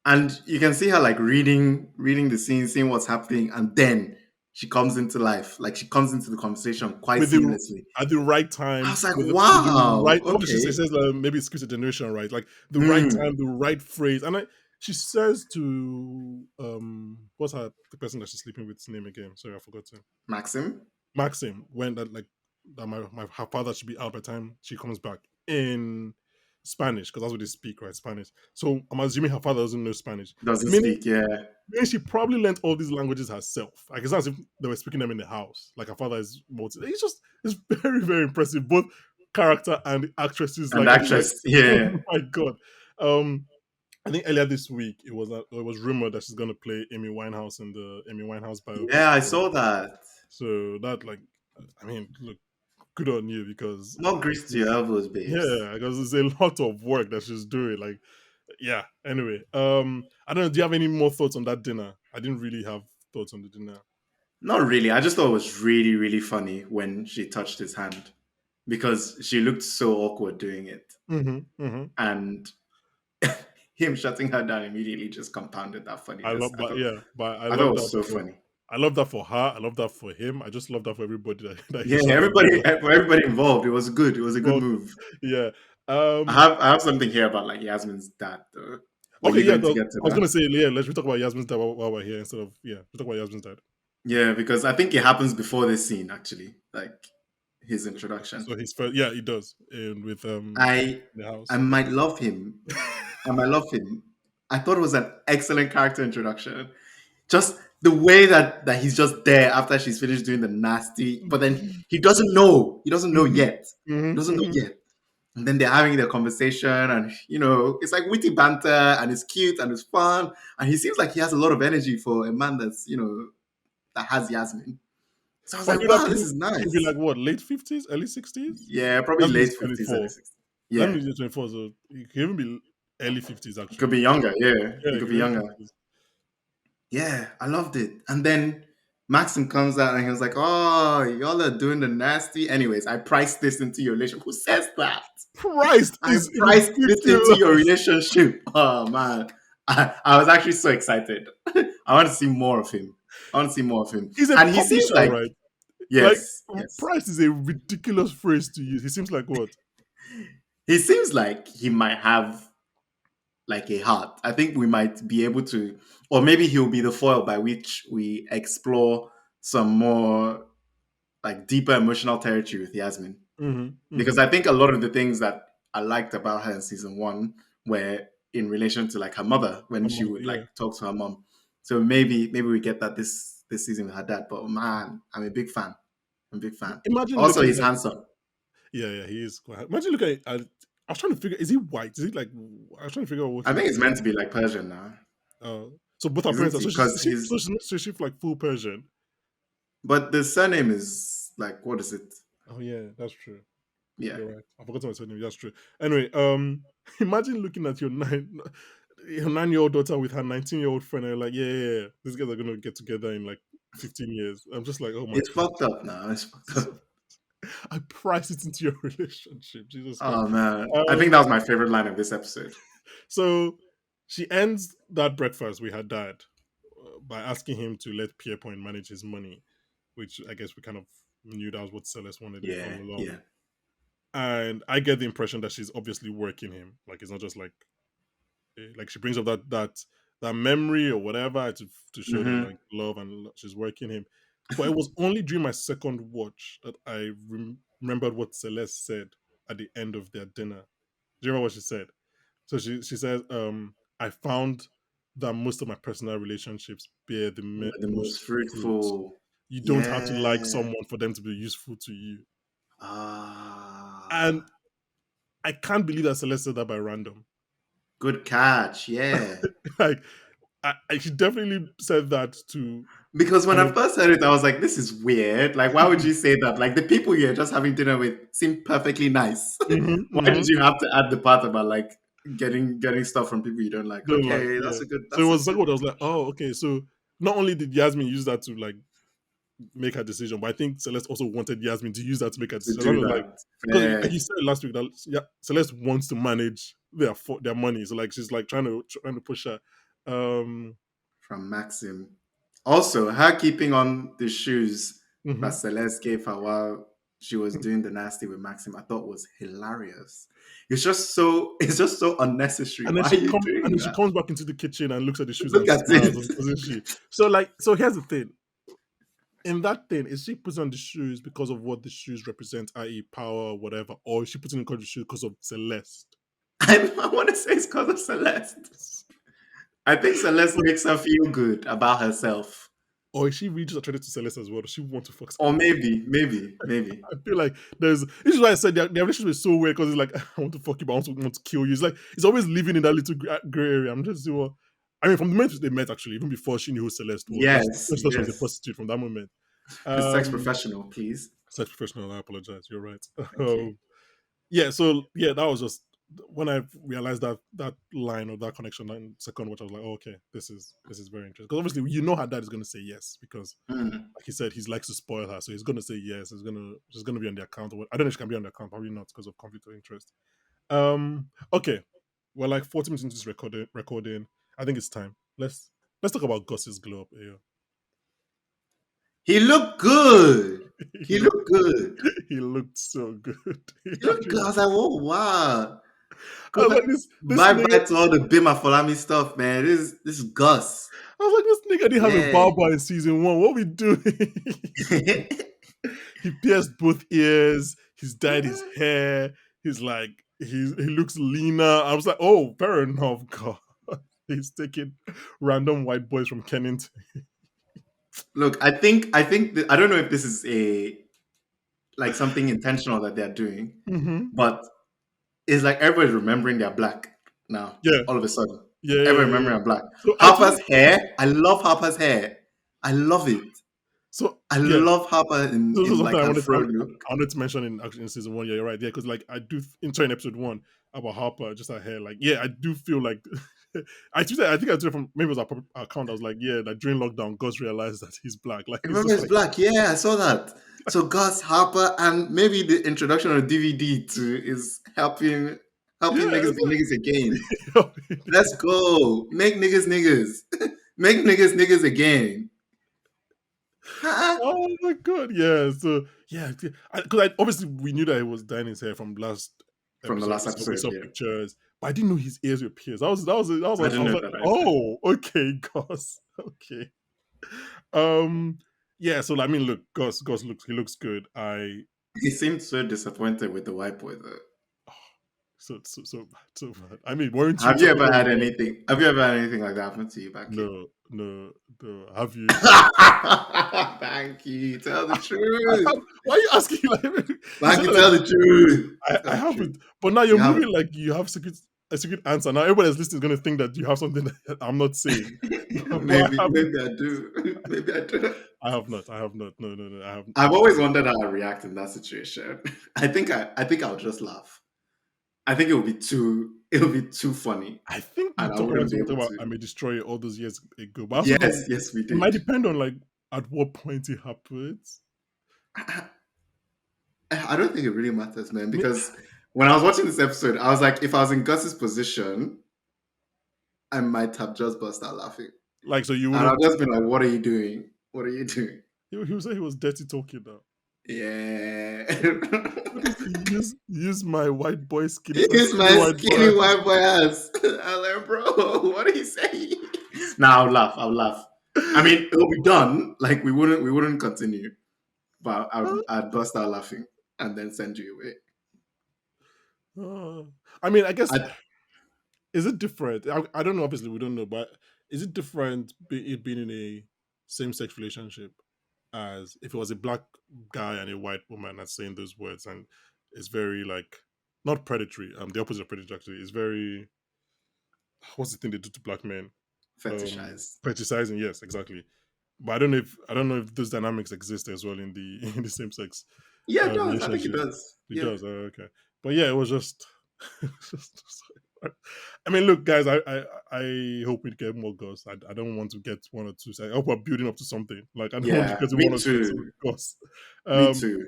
And you can see her like reading the scene, seeing what's happening, and then she comes into life. Like she comes into the conversation quite With the seamlessly. At the right I time, was like, with the wow, right, what does she say? okay. She says maybe it's a generation, right? Like the right Hmm. time, the right phrase. And she says to what's the person that she's sleeping with's name again? Sorry, I forgot to Maxim? Maxim, when that like that my her father should be out by the time she comes back in Spanish, because that's what they speak, right? Spanish. So I'm assuming her father doesn't know Spanish. Doesn't Meaning speak, yeah. she probably learned all these languages herself. Like, it's not as if they were speaking them in the house. Like, her father is it's very, very impressive. Both character and actresses, And like, the I feel like, actress, yeah. oh my god. Um I think earlier this week it was rumored that she's gonna play Amy Winehouse in the Amy Winehouse biopic. Yeah, I saw that. So that, like, I mean, look, good on you, because More grease to your elbows, babes. yeah, because it's a lot of work that she's doing. Like, yeah. Anyway, I don't know. Do you have any more thoughts on that dinner? I didn't really have thoughts on the dinner. Not really. I just thought it was really, really funny when she touched his hand because she looked so awkward doing it. Mm-hmm, mm-hmm. And him shutting her down immediately just compounded that I funniness. love, but yeah, but I I thought it love was that. so funny. I love that for her. I love that for him. I just love that for everybody that he Yeah, sort of everybody involved. It was good. It was a good well, move. yeah. I have something here about like Yasmin's dad though. Were Okay, you yeah. going to No, get to I was that? gonna say, yeah. Let's we talk about Yasmin's dad while we're here instead of we talk about Yasmin's dad. Yeah, because I think it happens before this scene actually, like his introduction. So his first, yeah, he does, and with I in the I house. might love him. I might love him. I thought it was an excellent character introduction. Just the way that he's just there after she's finished doing the nasty, but then he doesn't know. He doesn't know Hmm. yet. He Hmm. doesn't know Hmm. yet. And then they're having their conversation, and it's like witty banter, and it's cute and it's fun. And he seems like he has a lot of energy for a man that's that has Yasmin. So I was But like, you know, wow, this is he'll be nice. like what, late 50s, early 60s? Yeah, probably Yasmin is late 50s, early 24. 60s. Yasmin Yeah, is 24, so he can even be early 50s it could actually. be younger. Yeah, Yeah, it he could could be be early younger. 50s. Yeah, I loved it. And then Maxim comes out and he was like, "Oh, y'all are doing the nasty." Anyways, I priced this into your relationship. Who says that? Christ I is priced this into your ridiculous. relationship. Oh man, I was actually so excited. I want to see more of him. I want to see more of him. He's a And he seems publisher, like right? Like, yes, yes. price is a ridiculous phrase to use. He seems like what? He seems like he might have like a heart. I think we might be able to, or maybe he'll be the foil by which we explore some more like deeper emotional territory with Yasmin. Hmm. Because Hmm. I think a lot of the things that I liked about her in season one were in relation to like her mother when she would Yeah. like talk to her mom. So maybe we get that this season with her dad. But man, I'm a big fan. I'm a big fan. Imagine Also, looking he's at, handsome. yeah, he is quite. Imagine looking at, I was trying to figure, is he white? Is he like, I was trying to figure out what I think it's his, meant to be like Persian now, uh, so both our parents isn't are, he? so she's, Because he's, so she's like full Persian. but the surname is like what is it? Oh yeah, that's true. Yeah, You're right. I forgot my surname. That's true. Anyway, imagine looking at your 9-year old daughter with her 19-year-old friend, and you're like, yeah, these guys are gonna get together in like 15 years. I'm just like, oh my it's god, fucked up now. It's fucked up. I priced it into your relationship. Jesus Christ. Oh man, I think Um, that was my favorite line of this episode. so she ends that breakfast with her dad by asking him to let Pierrepoint manage his money, which I guess we kind of knew that was what Celeste wanted all Yeah, along. yeah. And I get the impression that she's obviously working him. Like it's not just like she brings up that memory or whatever to show them Mm-hmm. like love and she's working him. But it was only during my second watch that I remembered what Celeste said at the end of their dinner. Do you remember what she said? So she says, I found that most of my personal relationships bear the The most most fruit. fruitful. You don't have to like Yeah. someone for them to be useful to you. Ah, And I can't believe that Celeste said that by random. good catch. Yeah. Like, she definitely said that to Because when kind I of. first heard it, I was like, this is weird. Like, why would you say that? Like, the people you're just having dinner with seem perfectly nice. Hmm. Why Hmm. did you have to add the part about like getting stuff from people you don't like? Don't like, Okay, yeah. So it that's a was like good what I was like, oh, okay. So not only did Yasmin use that to like make her decision, but I think Celeste also wanted Yasmin to use that to make her to decision. I do was like, that. because Fair he said last week that yeah, Celeste wants to manage their money, so like she's like trying to push her. Um, from Maxim. Also, her keeping on the shoes that mhm. Celeste gave her while she was doing the nasty with Maxim, I thought was hilarious. It's just so unnecessary. And then Why are you doing she that? comes back into the kitchen and looks at the shoes Look and at smiles, it. doesn't she? So like, so here's the thing. In that thing, is she putting on the shoes because of what the shoes represent, i.e., power or whatever, or is she putting on the shoes because of Celeste? I want to say it's because of Celeste. I think Celeste But- makes her feel good about herself. or is she really just attracted to Celeste as well? Does she want to fuck Or Celeste? maybe. I feel like this is why I said their relationship is so weird because it's like I want to fuck you, but I also want to kill you. It's like it's always living in that little gray area. I'm just well, I mean, from the moment they met, actually, even before she knew who Celeste was, Yes, when she thought she was a yes. prostitute from that moment. Sex Um, professional, please. Sex professional. I apologize. You're right. Okay. Yeah, so yeah, that was just when I realized that line or that connection in second watch, I was like, oh, okay, this is very interesting. Because obviously you know her dad is gonna say yes because Mm. like he said, he likes to spoil her. So he's gonna say yes, she's gonna be on the account. I don't know if she can be on the account, probably not because of conflict of interest. Okay. We're like 40 minutes into this recording. I think it's time. Let's talk about Gus's glow up, Eyo. He looked good. he He looked looked good. he looked so good. He He looked actually good. I was like, oh wow. I was Good. like this Bye nigga bye to all the Bima Folami stuff, man. This is Gus. I was like, this nigga didn't have a Yeah. barber in season one. What we doing? He pierced both ears. He's dyed his hair. He's like he looks leaner. I was like, oh, fair enough. God, he's taking random white boys from Kennington. Look, I don't know if this is a like something intentional that they're doing, Mm-hmm. but it's like everybody's remembering they're black now. Yeah, All of a sudden, yeah, yeah, everybody yeah, yeah. remembering they're black. So I Harper's told hair, I love Harper's hair. I love it. so I yeah. love Harper This is in something like I her wanted fro look. I wanted to mention in actually in season one. Yeah, you're right. Yeah, because like I do in episode one about Harper, just her hair. Like, yeah, I do feel like I think I tweeted from maybe it was our account. I was like, yeah, that during lockdown, Gus realized that he's black. Like, I it's remember just it's like, black. Yeah, I saw that. So Gus Harper and maybe the introduction of DVD too is helping yeah, niggas be niggas again. it's Let's go. Make niggas niggas. Make niggas niggas again. Huh? oh my god, yeah. So yeah, because obviously we knew that he was dyeing his hair from last From the episode. last We episode, saw yeah. pictures, but I didn't know his ears were pierced. I I didn't was know like, that either. oh, okay, Gus, okay. Um, yeah. So I mean, look, Gus looks good. He seemed so disappointed with the white boy though. So bad, so bad. I mean, weren't you Have you too? I ever know had you were. anything? Have you ever had anything like that happen to you, Banky? No, no, no. Have you? Banky, tell the I truth. have, why are you asking? Like, you said Banky, like tell the truth. I Tell the truth. haven't, but now you're You haven't. moving like you have a secret answer. Now everybody that's listening is gonna think that you have something that I'm not saying, but I haven't. Maybe I do. Maybe I do. I have not. I have not. No, no, no. I haven't. I've always wondered how I react in that situation. I think I'll just laugh. I think it would be too funny, I think we and I talked about wouldn't this be when we able talked about to. I May Destroy You all those years ago, but I also Yes, don't. yes, we It might did. depend on like at what point it happens. I, I don't think it really matters, man, Me- because when I was watching this episode, I was like, if I was in Gus's position, I might have just burst out laughing. Like, so you And I've wouldn't. just been like, what are you doing? What are you doing? He would say he was dirty talking now. Yeah. What is he use my white boy He's skinny my white boy? skinny white boy ass. I'm like, bro, what are you saying? Nah, I'll laugh. I'll laugh. I mean, it'll be done. Like we wouldn't continue, but I'd bust out laughing and then send you away. Uh, I mean, I guess I, is it different? I don't know. Obviously, we don't know, but is it different it being in a same sex relationship as if it was a black guy and a white woman that's saying those words and it's very like not predatory. The opposite of predatory actually is very what's the thing they do to black men? fetishize. Fetishizing. Yes, exactly. But I don't know if those dynamics exist as well in the in the same sex Yeah, it does. I think it relationship. does. It Yeah. does. Okay. But yeah, it was just. I mean, look, guys. I hope we get more ghosts. I don't want to get one or two. I hope we're building up to something. Like I don't want to Yeah. get to Me one or two episodes too. with ghosts. Me Um, too.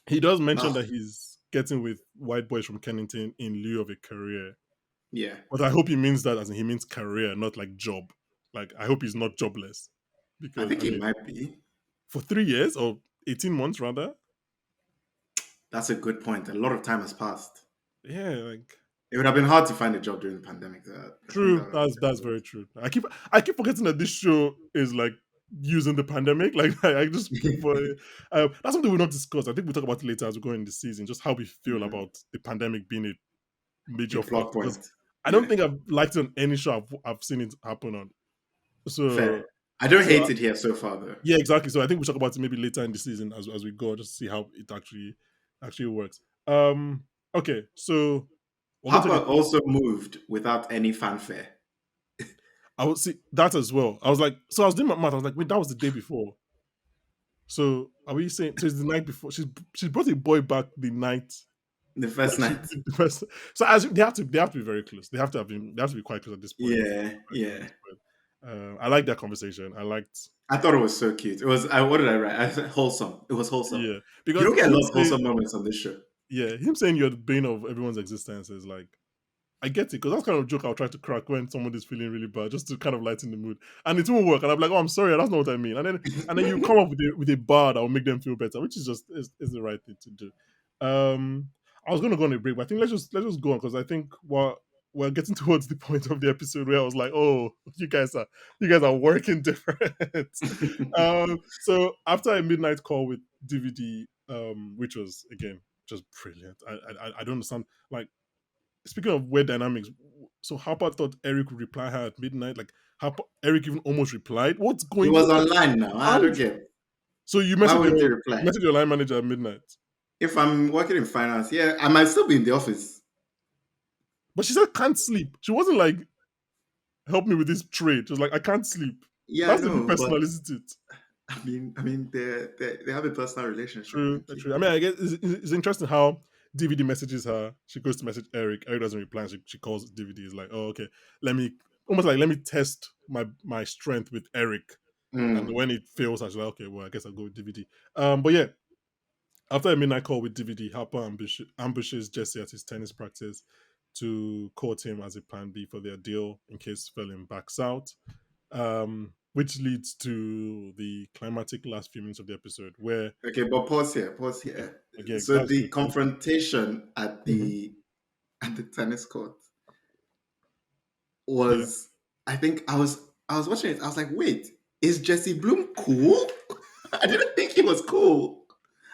he does mention Oh, that he's getting with white boys from Kennington in lieu of a career. yeah. But I hope he means that as in he means career, not like job. Like I hope he's not jobless, I because think I it mean, might be. for 3 years or 18 months rather. That's a good point. A lot of time has passed. Yeah, like It would have been hard to find a job during the pandemic. I think that true. would have been That's difficult. very true. I keep forgetting that this show is like using the pandemic. Like I just keep for that's something we'll not discuss. I think we'll talk about it later as we go in the season. Just how we feel Mhm. about the pandemic being a A major plot factor. Because point. I don't Yeah. think I've liked it on any show I've seen it happen on. Fair. So I don't so hate it here so far, though. yeah, exactly. So I think we'll talk about it maybe later in the season as we go, just to see how it actually works. Okay, so we're gonna take Harper a quick. also moved without any fanfare. I would see that as well. I was like, so I was doing my math. I was like, wait, that was the day before. So are we saying so it's the night before? She brought a boy back the night The that first she night. did the first. So as they have to be very close. They have to be quite close at this point. Yeah, At yeah. this point. I like that conversation. I liked I thought it was so cute. It was. What did I write? I said wholesome. It was wholesome. yeah You because don't get a him lot of saying wholesome moments on this show. yeah him saying you're the bane of everyone's existence is like I get it because that's kind of joke I'll try to crack when someone is feeling really bad, just to kind of lighten the mood, and it won't work. And I'm like, oh, I'm sorry, that's not what I mean. And then you come up with a bar that will make them feel better, which is just is the right thing to do. I was going to go on a break, but I think let's just go on because I think we're getting towards the point of the episode where I was like, oh, you guys are working different. So after a midnight call with DVD, which was again just brilliant. I don't understand. Like, speaking of weird dynamics, so Harper thought Eric would reply her at midnight. Like, Eric even almost replied. What's He going? was What the? online now. I How don't did? get. So you Why message wouldn't he your reply? message your line manager at midnight, If I'm working in finance, yeah, I might still be in the office. but she said can't sleep. She wasn't like help me with this trade. She was like I can't sleep. Yeah, I That's the know, but personalized. they have a personal relationship. True, Thank you. true. I mean, I guess it's interesting how DVD messages her. She goes to message Eric. Eric doesn't reply. She calls DVD. Is like, oh, okay. Let me test my strength with Eric. And Mm. when it fails, I was like, okay, well, I guess I'll go with DVD. But yeah, after a midnight call with DVD, Harper ambushes Jesse at his tennis practice to court him as a plan B for their deal in case Felin backs out. Which leads to the climatic last few minutes of the episode where, Okay, but pause here. Pause here. again, So that's the good. confrontation Mhm. at the tennis court Yeah. was, I think I was watching it. I was like, wait, is Jesse Bloom cool? I didn't think he was cool.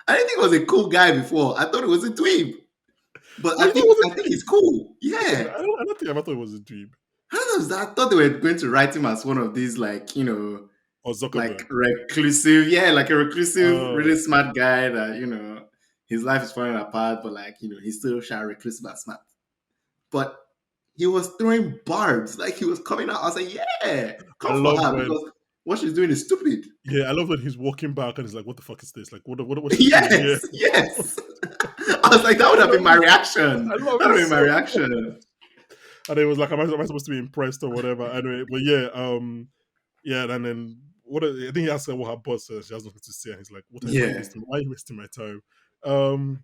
I didn't think he was a cool guy before. I thought he was a dweeb. But Well, you thought it was I a think dream. he's cool. Okay, Yeah. I don't think I ever thought it was a dream. I thought they were going to write him as one of these, like, Or like Zuckerberg. reclusive, yeah, like a reclusive, Uh, really smart guy that, his life is falling apart, but like, he's still shy, reclusive and smart. But he was throwing barbs, like he was coming out. I was like, yeah, I come for love her when because what she's doing is stupid. Yeah, I love when he's walking back and he's like, "What the fuck is this? Like, what's she doing here?" Yes, yes. I was like, that would I have been love my it. reaction. I love That would it have been my so reaction. much. And it was like, am I supposed to be impressed or whatever? Anyway, but yeah, yeah, and then I think he asked her what her boss says. She has nothing to say, and he's like, "What? Why are you Yeah. wasting? Why are you wasting my time?" Um,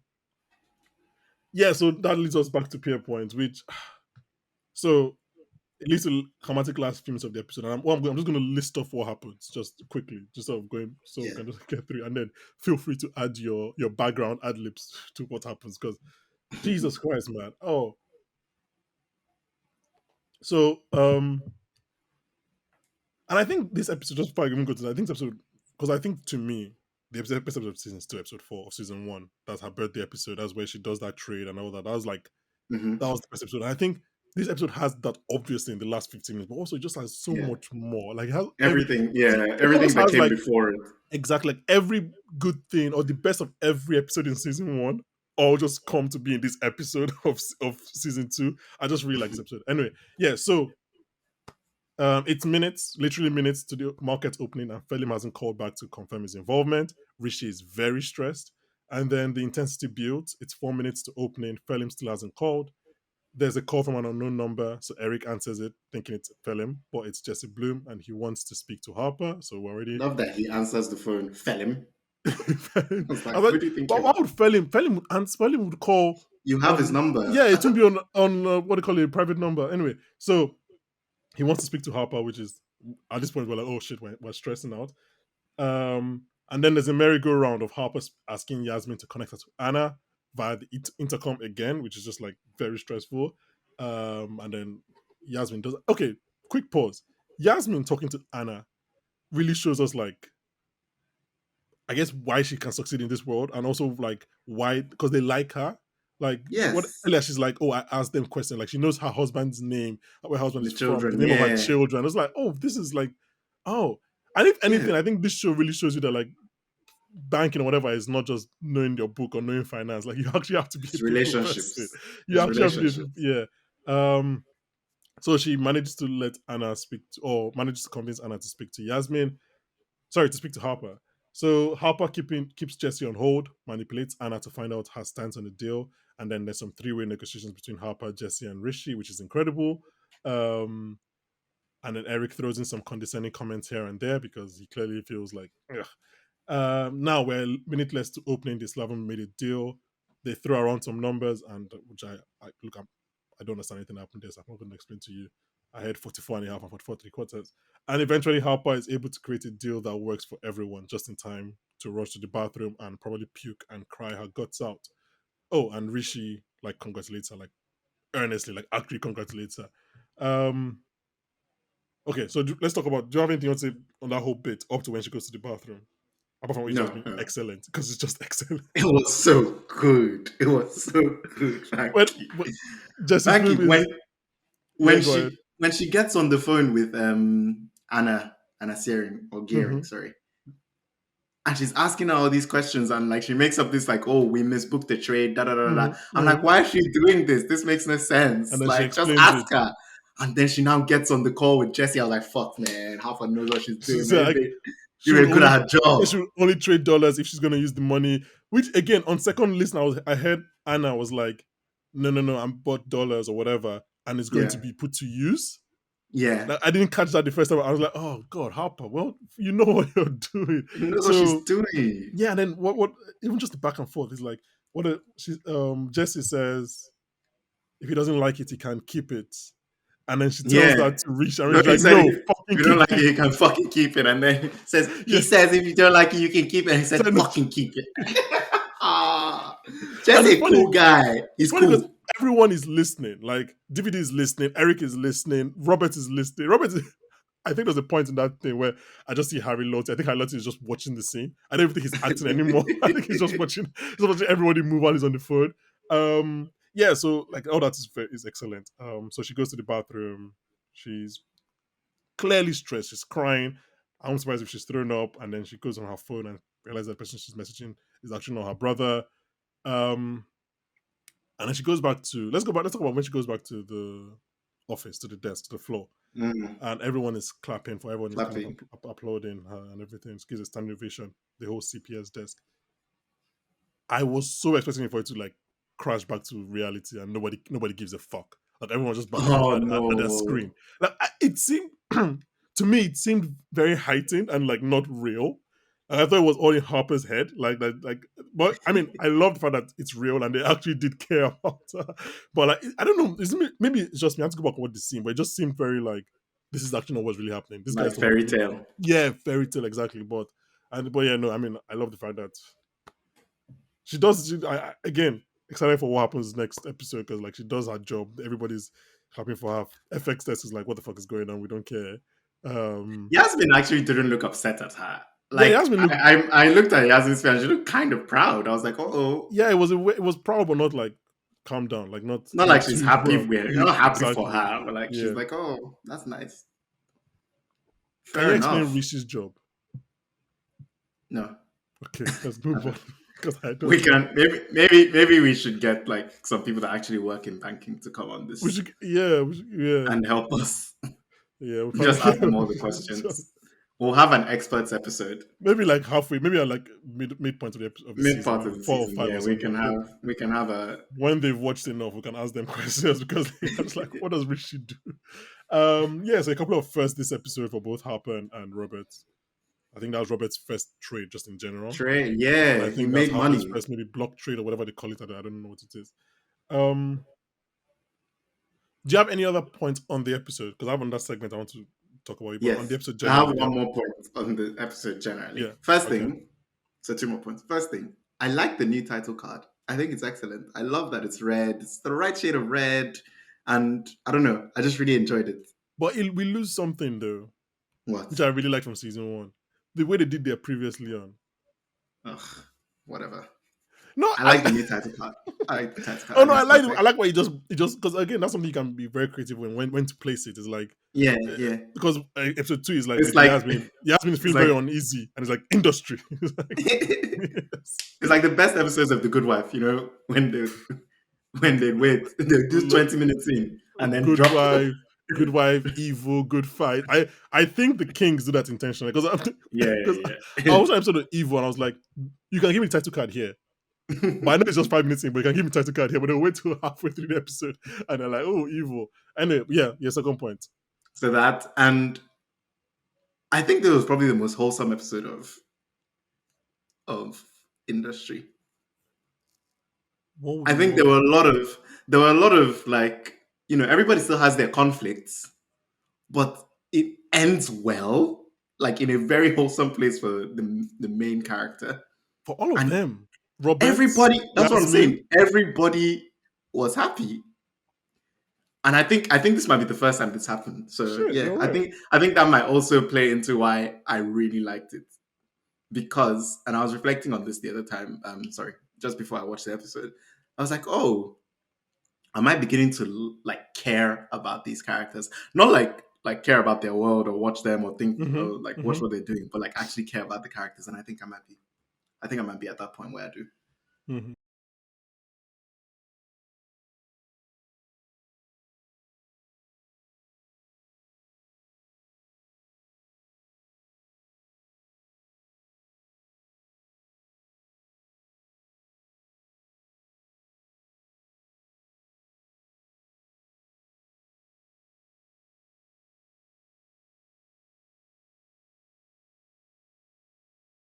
yeah, so that leads us back to peer points, which so it leads to dramatic last few minutes of the episode. And I'm just going to list off what happens just quickly, just sort of going so we Yeah. can just get through, and then feel free to add your background ad libs to what happens because Jesus Christ, man. Oh, so and I think this episode, just before I even go to that, I think this episode, because I think to me, the episode of season 2, episode 4 of season 1, that's her birthday episode. That's where she does that trade and all that. That was like Hmm. that was the best episode. And I think this episode has that obviously in the last 15 minutes, but also it just has so Yeah. much more. Like it has Everything. Yeah. it Everything almost that has came like before it. exactly like every good thing or the best of every episode in season 1 all just come to be in this episode of season 2. I just really like this episode. Anyway, yeah, so it's minutes, literally minutes to the market opening, and Felim hasn't called back to confirm his involvement. Rishi is very stressed. And then the intensity builds. It's 4 minutes to opening. Felim still hasn't called. There's a call from an unknown number, so Eric answers it, thinking it's Felim, but it's Jesse Bloom, and he wants to speak to Harper. So we're already. Love that he answers the phone. Fell him. I I was was like, like, who do you think but you why are? would Felim? Felim would answer. Felim would call You have his on. number. Yeah, it would be on what do you call it, a private number. Anyway, so he wants to speak to Harper, which is at this point we're like, oh shit, we're stressing out. And then there's a merry-go-round of Harper asking Yasmin to connect her to Anna via the intercom again, which is just like very stressful. And then Yasmin does. Okay, quick pause. Yasmin talking to Anna really shows us like I guess why she can succeed in this world, and also like why because they like her. Like what Yes. earlier she's like, oh, I asked them questions. Like she knows her husband's name, where her husband The is from, the children. name of her Yeah. children. It's like, oh, this is like, oh. And if Yeah. anything, I think this show really shows you that like banking or whatever is not just knowing your book or knowing finance. Like you actually have to be a It's people person. relationships. You It's actually have to be, relationships. yeah. So she manages to let Anna speak to, or manages to convince Anna to speak to Yasmin. Sorry, to speak to Harper. So Harper keeps Jesse on hold, manipulates Anna to find out her stance on the deal, and then there's some three-way negotiations between Harper, Jesse, and Rishi, which is incredible. Um, and then Eric throws in some condescending comments here and there because he clearly feels like, ugh. Now we're a minute less to opening. This Slaven made a deal. They throw around some numbers, and which I look, I don't understand anything that happened there, so I'm not going to explain to you. I had 44 and a half and 44 three quarters. And eventually Harper is able to create a deal that works for everyone just in time to rush to the bathroom and probably puke and cry her guts out. Oh, and Rishi like congratulates her, like earnestly, like actually congratulates her. Um okay, so let's talk about, do you have anything else to say on that whole bit up to when she goes to the bathroom? Apart from it just No, being no. excellent, because it's just excellent. It was so good. It was so good, Frankie. When Jesse Frankie, Bloom is, yeah, go ahead. when she gets on the phone with Anna Searing or Mm-hmm. Gearing, sorry, and she's asking her all these questions, and like she makes up this like, oh, we misbooked the trade, da da da da. Mm-hmm. I'm like, Mm-hmm. why is she doing this? This makes no And sense. then she Like, just explains ask it. her. And then she now gets on the call with Jesse. I was like, fuck, man, half knows what she's doing, So, man. like, she You would were good only, at her job. she would only trade dollars if she's gonna use the money. Which again, on second listen, I heard Anna was like, no, no, no, I'm bought dollars or whatever, and it's going Yeah, to be put to use. yeah. Like, I didn't catch that the first time. I was like, oh God, Harper, well, you know what you're doing. She knows what she's So doing. yeah, and then what even just the back and forth is like, Jesse says if he doesn't like it, he can keep it. And then she tells Yeah. that to Rich, and Rich No, is he like, said no, if fucking you don't keep like it, it. you can fucking keep it. And then he Yeah. says if you don't like it, you can keep it. And he said, So, fucking keep it. Ah, and just a cool guy. it's He's funny because cool. everyone is listening. Like DVD is listening, Eric is listening, Robert is listening. I think there's a point in that thing where I just see Harry Lottie. I think Harry Lottie is just watching the scene. I don't even think he's acting anymore. I think he's watching everybody move while he's on the phone. Yeah, so like all that is excellent. So she goes to the bathroom. She's clearly stressed. She's crying. I'm surprised if she's thrown up, and then she goes on her phone and realizes the person she's messaging is actually not her brother. Um, and then she goes back to, let's go back. Let's talk about when she goes back to the office, to the desk, to the floor, and everyone is clapping for, everyone is kind of Clapping. applauding her and everything. She gives a standing ovation. The whole CPS desk. I was so expecting for it to like crash back to reality, and nobody gives a fuck. Like everyone was just back Oh at their no. screen. Like it seemed to me, it seemed very heightened and like not real. And I thought it was all in Harper's head, like that. Like, but I mean, I love the fact that it's real and they actually did care about her. But like, I don't know. Maybe it's just me. I have to go back and watch the scene, but it just seemed very like this is actually not what's really happening. This guy's Like the one fairy who, tale. yeah, fairy tale exactly. But yeah, no. I mean, I love the fact that she does. Again, excited for what happens next episode because like she does her job. Everybody's happy for her. FX test is like, what the fuck is going on? We don't care. Um, Yasmin actually didn't look upset at her. yeah, Like Yasmin looked. I looked at Yasmin's face and she looked kind of proud. I was like, oh, Yeah, it was proud, but not like calm down, like not like not she's too happy proud. with Yeah, not happy for exactly. her, but like she's Yeah. like, oh, that's nice. Can Fair you explain enough. Rishi's job? No. Okay, let's move on because I We don't know. can maybe we should get like some people that actually work in banking to come on We this should, yeah, yeah, and help us. yeah. We Just ask them probably all the questions. We'll have an experts episode. maybe like halfway, maybe at like midpoint of the Mid season, part maybe of like the 4 or season, 5 yeah, or something. we can have a When they've watched enough, we can ask them questions because they're just like, what does Rishi do? Yeah, so a couple of firsts this episode for both Harper and Robert. I think that was Robert's first trade just in general. trade. And Yeah, I he think that's made Harper's money. first maybe block trade or whatever they call it. I don't know what it is. Um, do you have any other points on the episode? Because I have another segment I want to talk about, but on Yes. the episode I have generally, do you one have, more point on the episode generally. yeah, First okay. thing, so two more points. First thing, I like the new title card. I think it's excellent. I love that it's red. It's the right shade of red. And I don't know. I just really enjoyed it. But we lose something though, which What? I really like from season one. The way they did their previously on. Ugh, whatever. No, I like the new title card. I like the title card. oh I no, think it's I perfect. like what you just because again that's something you can be very creative when to place it. It's like Yeah, yeah. because episode 2 is like It's okay, like Yasmin is it's feeling very like uneasy and it's like industry. It's like, it's yes. like the best episodes of The Good Wife, when they wait, they do 20 minutes in and then Good drop. wife, good wife, evil, good fight. I think the kings do that intentionally because Yeah, because I yeah, was an episode of evil and I was like, you can give me the title card here. But I know it's just 5 minutes in, but you can give me the title card here. But they'll wait till halfway through the episode and they're like, oh, evil. Anyway, yeah, second point. So that, and I think that was probably the most wholesome episode of industry. What would I be think more? there were a lot of like. everybody still has their conflicts, but it ends well, like in a very wholesome place for the main character. For all of And them, Robert, that's what I'm Yasmin. saying. Everybody was happy. And I think this might be the first time this happened. So Shit, yeah, you're I right. think I think that might also play into why I really liked it. Because, and I was reflecting on this the other time, sorry, just before I watched the episode, I was like, oh, am I beginning to like care about these characters? Not like care about their world or watch them or think Mm-hmm. or like watch Mm-hmm. what they're doing, but like actually care about the characters. And I think I might be at that point where I do. Mm-hmm.